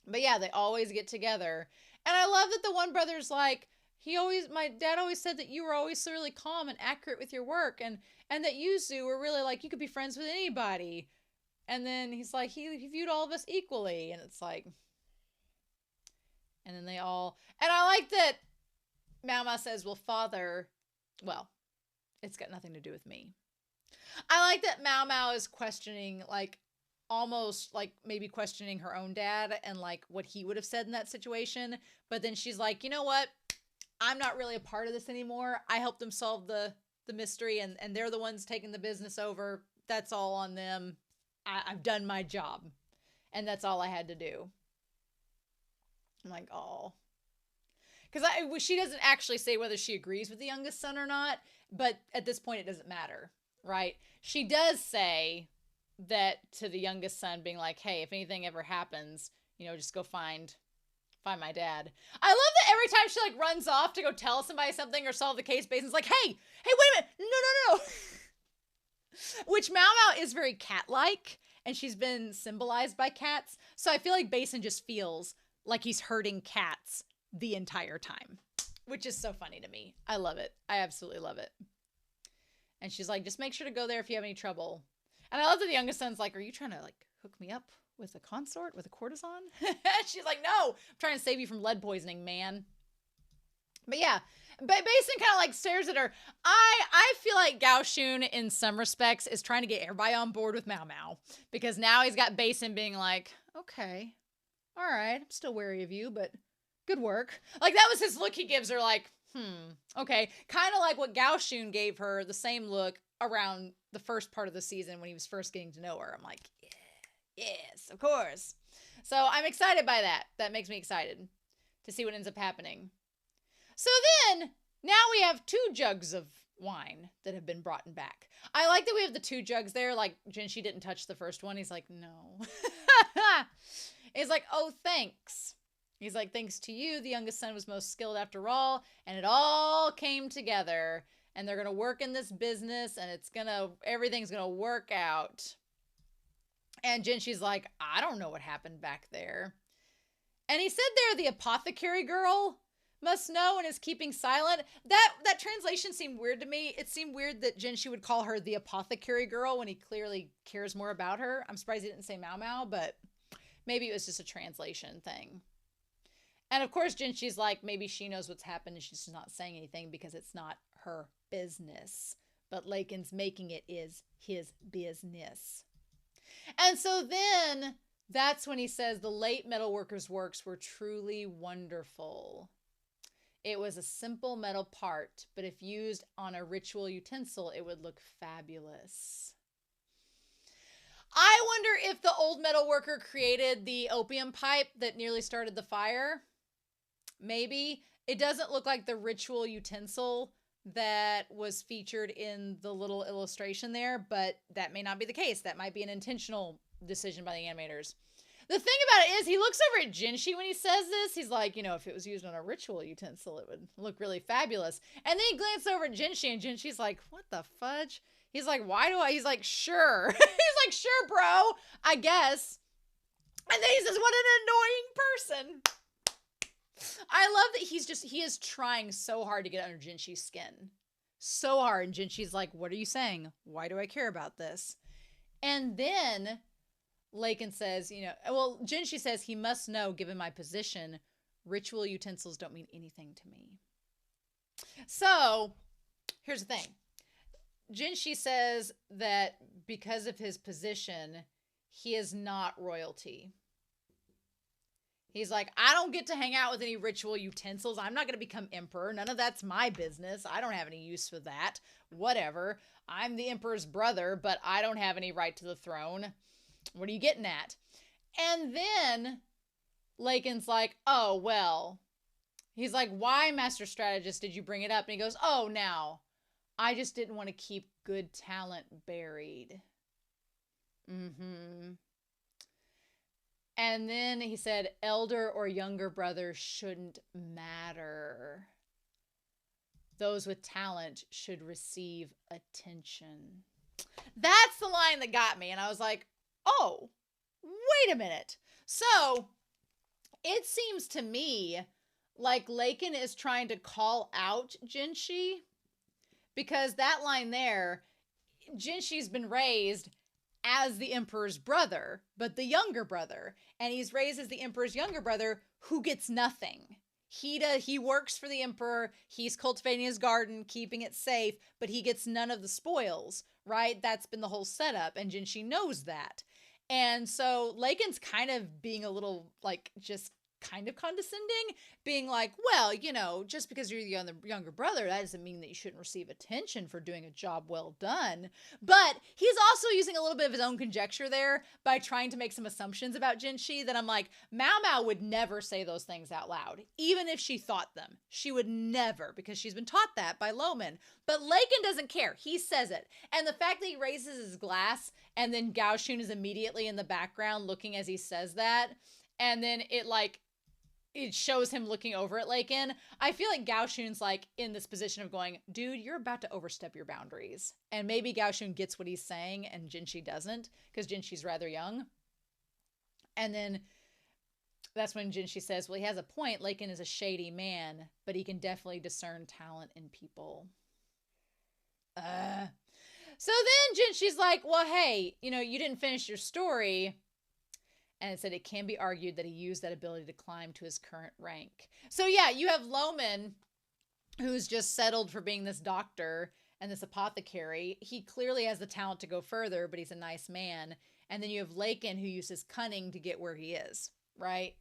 But yeah, they always get together. And I love that the one brother's like, my dad always said that you were always so really calm and accurate with your work. And that you, Sue, were really like, you could be friends with anybody. And then he's like, he viewed all of us equally. And it's like, and then they all, and I like that MaoMao says, well, father, well, it's got nothing to do with me. I like that MaoMao is questioning, like, almost, like, maybe questioning her own dad and, like, what he would have said in that situation. But then she's like, you know what? I'm not really a part of this anymore. I helped them solve the mystery, and they're the ones taking the business over. That's all on them. I've done my job. And that's all I had to do. I'm like, oh. Because she doesn't actually say whether she agrees with the youngest son or not, but at this point it doesn't matter, right? She does say that to the youngest son, being like, hey, if anything ever happens, you know, just go find my dad. I love that every time she like runs off to go tell somebody something or solve the case, Basin's like, hey, wait a minute, no. Which MaoMao is very cat-like, and she's been symbolized by cats, so I feel like Basin just feels like he's herding cats the entire time, which is so funny to me. I love it. I absolutely love it. And she's like, just make sure to go there if you have any trouble. And I love that the youngest son's like, are you trying to like hook me up with a consort, with a courtesan? She's like, no, I'm trying to save you from lead poisoning, man. But yeah, Basin kind of like stares at her. I feel like Gao Shun in some respects is trying to get everybody on board with MaoMao, because now he's got Basin being like, okay, all right, I'm still wary of you, but good work. Like, that was his look he gives her, like, okay. Kind of like what Gao Shun gave her, the same look around the first part of the season when he was first getting to know her. I'm like, yeah, yes, of course. So I'm excited by that. That makes me excited to see what ends up happening. So then, now we have 2 jugs of wine that have been brought back. I like that we have the 2 jugs there. Like, Jinshi didn't touch the first one. He's like, no. He's like, oh, thanks. He's like, thanks to you, the youngest son was most skilled after all, and it all came together, and they're going to work in this business, and everything's going to work out. And Jinshi's like, I don't know what happened back there. And he said there, the apothecary girl must know and is keeping silent. That translation seemed weird to me. It seemed weird that Jinshi would call her the apothecary girl when he clearly cares more about her. I'm surprised he didn't say MaoMao, but maybe it was just a translation thing. And of course, Jinshi's like, maybe she knows what's happened and she's just not saying anything because it's not her business. But Lakan's making it is his business. And so then that's when he says the late metalworker's works were truly wonderful. It was a simple metal part, but if used on a ritual utensil, it would look fabulous. I wonder if the old metalworker created the opium pipe that nearly started the fire. Maybe. It doesn't look like the ritual utensil that was featured in the little illustration there, but that may not be the case. That might be an intentional decision by the animators. The thing about it is, he looks over at Jinshi when he says this. He's like, if it was used on a ritual utensil, it would look really fabulous. And then he glances over at Jinshi, and Jinshi's like, what the fudge? He's like, why do I? He's like, sure. He's like, sure, bro, I guess. And then he says, what an annoying person. I love that he is trying so hard to get under Jinshi's skin. So hard. And Jinshi's like, what are you saying? Why do I care about this? And then Lakan says, Jinshi says, he must know, given my position, ritual utensils don't mean anything to me. So, here's the thing. Jinshi says that because of his position, he is not royalty. He's like, I don't get to hang out with any ritual utensils. I'm not going to become emperor. None of that's my business. I don't have any use for that. Whatever. I'm the emperor's brother, but I don't have any right to the throne. What are you getting at? And then Lakan's like, oh, well. He's like, why, Master Strategist, did you bring it up? And he goes, oh, now, I just didn't want to keep good talent buried. And then he said, elder or younger brother shouldn't matter. Those with talent should receive attention. That's the line that got me. And I was like, oh, wait a minute. So it seems to me like Lakan is trying to call out Jinshi, because that line there, Jinshi's been raised as the emperor's brother, but the younger brother. And he's raised as the emperor's younger brother who gets nothing. He works for the emperor. He's cultivating his garden, keeping it safe, but he gets none of the spoils, right? That's been the whole setup, and Jinshi knows that. And so Lakan's kind of being a little, just kind of condescending, being like, well, just because you're the younger brother, that doesn't mean that you shouldn't receive attention for doing a job well done. But he's also using a little bit of his own conjecture there by trying to make some assumptions about Jinshi that I'm like, MaoMao would never say those things out loud, even if she thought them. She would never, because she's been taught that by Loman. But Lakan doesn't care. He says it. And the fact that he raises his glass and then Gao Shun is immediately in the background looking as he says that, and then it shows him looking over at Lakan. I feel like Gao Shun's in this position of going, dude, you're about to overstep your boundaries. And maybe Gao Shun gets what he's saying and Jinshi doesn't, because Jinshi's rather young. And then that's when Jinshi says, well, he has a point. Lakan is a shady man, but he can definitely discern talent in people. So then Jinshi's like, well, hey, you didn't finish your story. And it said it can be argued that he used that ability to climb to his current rank. So yeah, you have Loman, who's just settled for being this doctor and this apothecary. He clearly has the talent to go further, but he's a nice man. And then you have Lakan, who uses cunning to get where he is, right?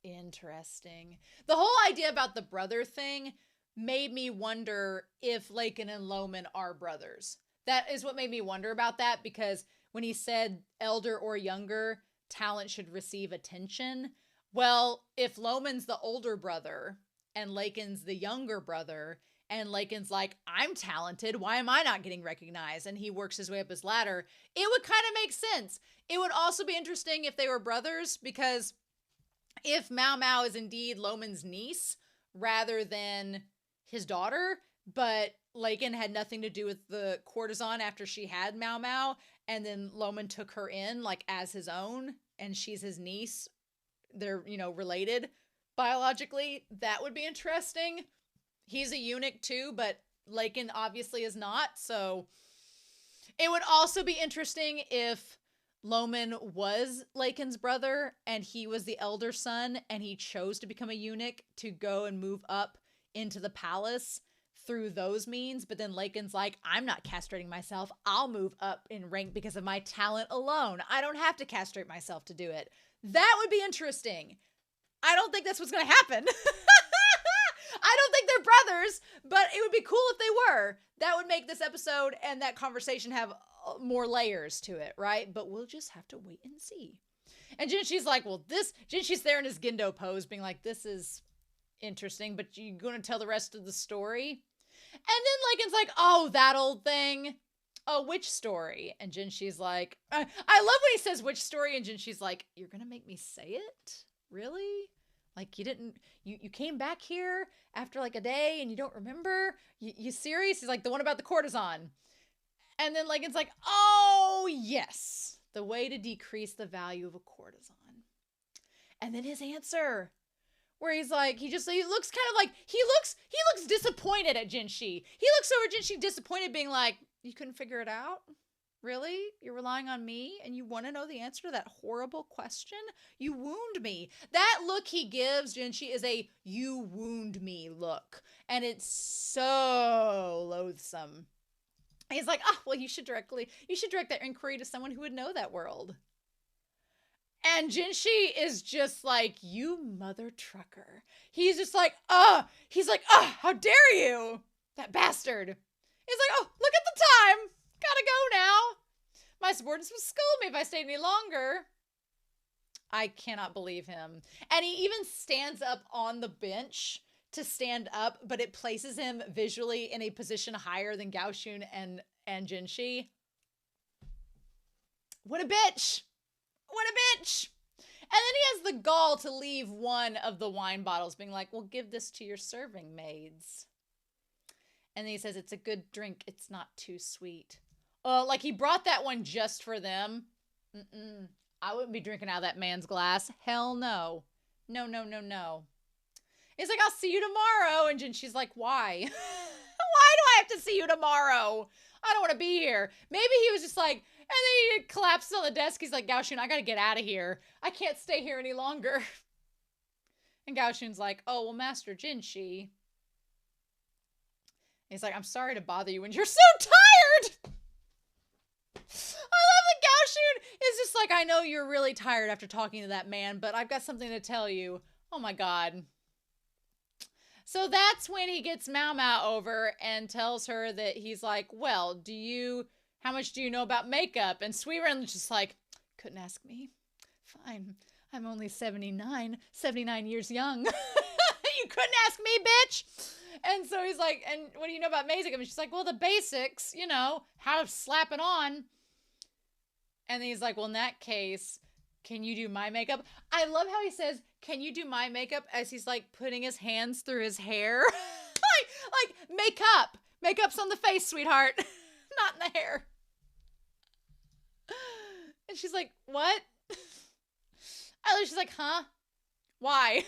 Interesting. The whole idea about the brother thing made me wonder if Lakan and Loman are brothers. That is what made me wonder about that, because when he said elder or younger, talent should receive attention. Well, if Loman's the older brother and Lakan's the younger brother, and Lakan's like, I'm talented, why am I not getting recognized? And he works his way up his ladder, it would kind of make sense. It would also be interesting if they were brothers, because if MaoMao is indeed Loman's niece rather than his daughter, but Lakan had nothing to do with the courtesan after she had MaoMao, and then Loman took her in as his own, and she's his niece. They're, related biologically. That would be interesting. He's a eunuch too, but Lakan obviously is not. So it would also be interesting if Loman was Lakan's brother and he was the elder son and he chose to become a eunuch to go and move up into the palace through those means, but then Lakan's like, I'm not castrating myself. I'll move up in rank because of my talent alone. I don't have to castrate myself to do it. That would be interesting. I don't think that's what's going to happen. I don't think they're brothers, but it would be cool if they were. That would make this episode and that conversation have more layers to it, right? But we'll just have to wait and see. And Jinshi's like, Jinshi's there in his Gendo pose being like, this is interesting, but you going to tell the rest of the story? And then Lakan's like, oh, that old thing. Oh, which story? And Jinshi's like, I love when he says which story, and Jinshi's like, you're gonna make me say it? Really? Like, you came back here after like a day and you don't remember? You serious? He's like, the one about the courtesan. And then Lakan's like, oh, yes. The way to decrease the value of a courtesan. And then his answer, where he's like, he looks kind of like, he looks disappointed at Jinshi. He looks over at Jinshi disappointed, being like, you couldn't figure it out? Really? You're relying on me and you want to know the answer to that horrible question? You wound me. That look he gives Jinshi is a you wound me look. And it's so loathsome. He's like, oh, well, you should direct that inquiry to someone who would know that world. And Jinshi is just like, you mother trucker. He's just like, how dare you? That bastard. He's like, oh, look at the time. Gotta go now. My subordinates will scold me if I stay any longer. I cannot believe him. And he even stands up on the bench to stand up, but it places him visually in a position higher than Gaoshun and Jinshi. What a bitch. What a bitch. And then he has the gall to leave one of the wine bottles, being like, well, give this to your serving maids. And then he says, it's a good drink. It's not too sweet. Like he brought that one just for them. I wouldn't be drinking out of that man's glass. Hell no. No, no, no, no. He's like, I'll see you tomorrow. And Jinshi's like, why? Why do I have to see you tomorrow? I don't want to be here. Maybe he was just like, and then he collapses on the desk. He's like, Gaoshun, I got to get out of here. I can't stay here any longer. And Gaoshun's like, oh, well, Master Jinshi. He's like, I'm sorry to bother you when you're so tired. I love that Gaoshun is just like, I know you're really tired after talking to that man, but I've got something to tell you. Oh my God. So that's when he gets MaoMao over and tells her that he's like, well, how much do you know about makeup? And Suiren's just like, couldn't ask me. Fine. I'm only 79 years young. You couldn't ask me, bitch. And so he's like, and what do you know about makeup? And she's like, well, the basics, how to slap it on. And then he's like, well, in that case, can you do my makeup? I love how he says, can you do my makeup, as he's like putting his hands through his hair. like makeup. Makeup's on the face, sweetheart. Not in the hair. And she's like, what? She's like, huh? Why?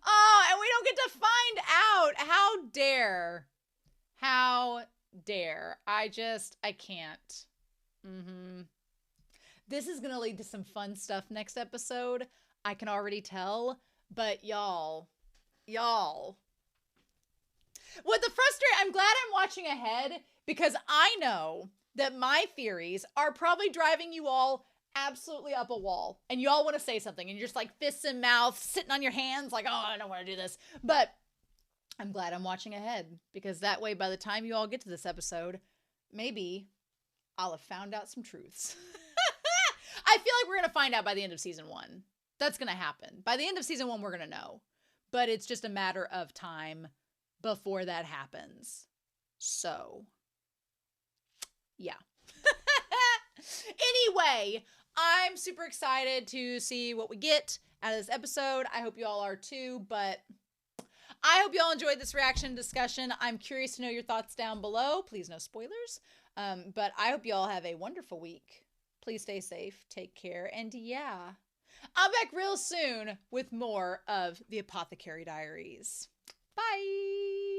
Oh, and we don't get to find out. How dare. I can't. This is going to lead to some fun stuff next episode. I can already tell, but y'all. I'm glad I'm watching ahead, because I know that my theories are probably driving you all absolutely up a wall, and you all want to say something, and you're just like fists in mouth, sitting on your hands like, oh, I don't want to do this. But I'm glad I'm watching ahead, because that way, by the time you all get to this episode, maybe I'll have found out some truths. I feel like we're going to find out by the end of season 1. That's going to happen. By the end of season 1, we're going to know. But it's just a matter of time before that happens. So, yeah. Anyway, I'm super excited to see what we get out of this episode. I hope you all are too, but I hope you all enjoyed this reaction discussion. I'm curious to know your thoughts down below. Please, no spoilers. But I hope you all have a wonderful week. Please stay safe, take care, and yeah, I'm back real soon with more of the Apothecary Diaries. Bye!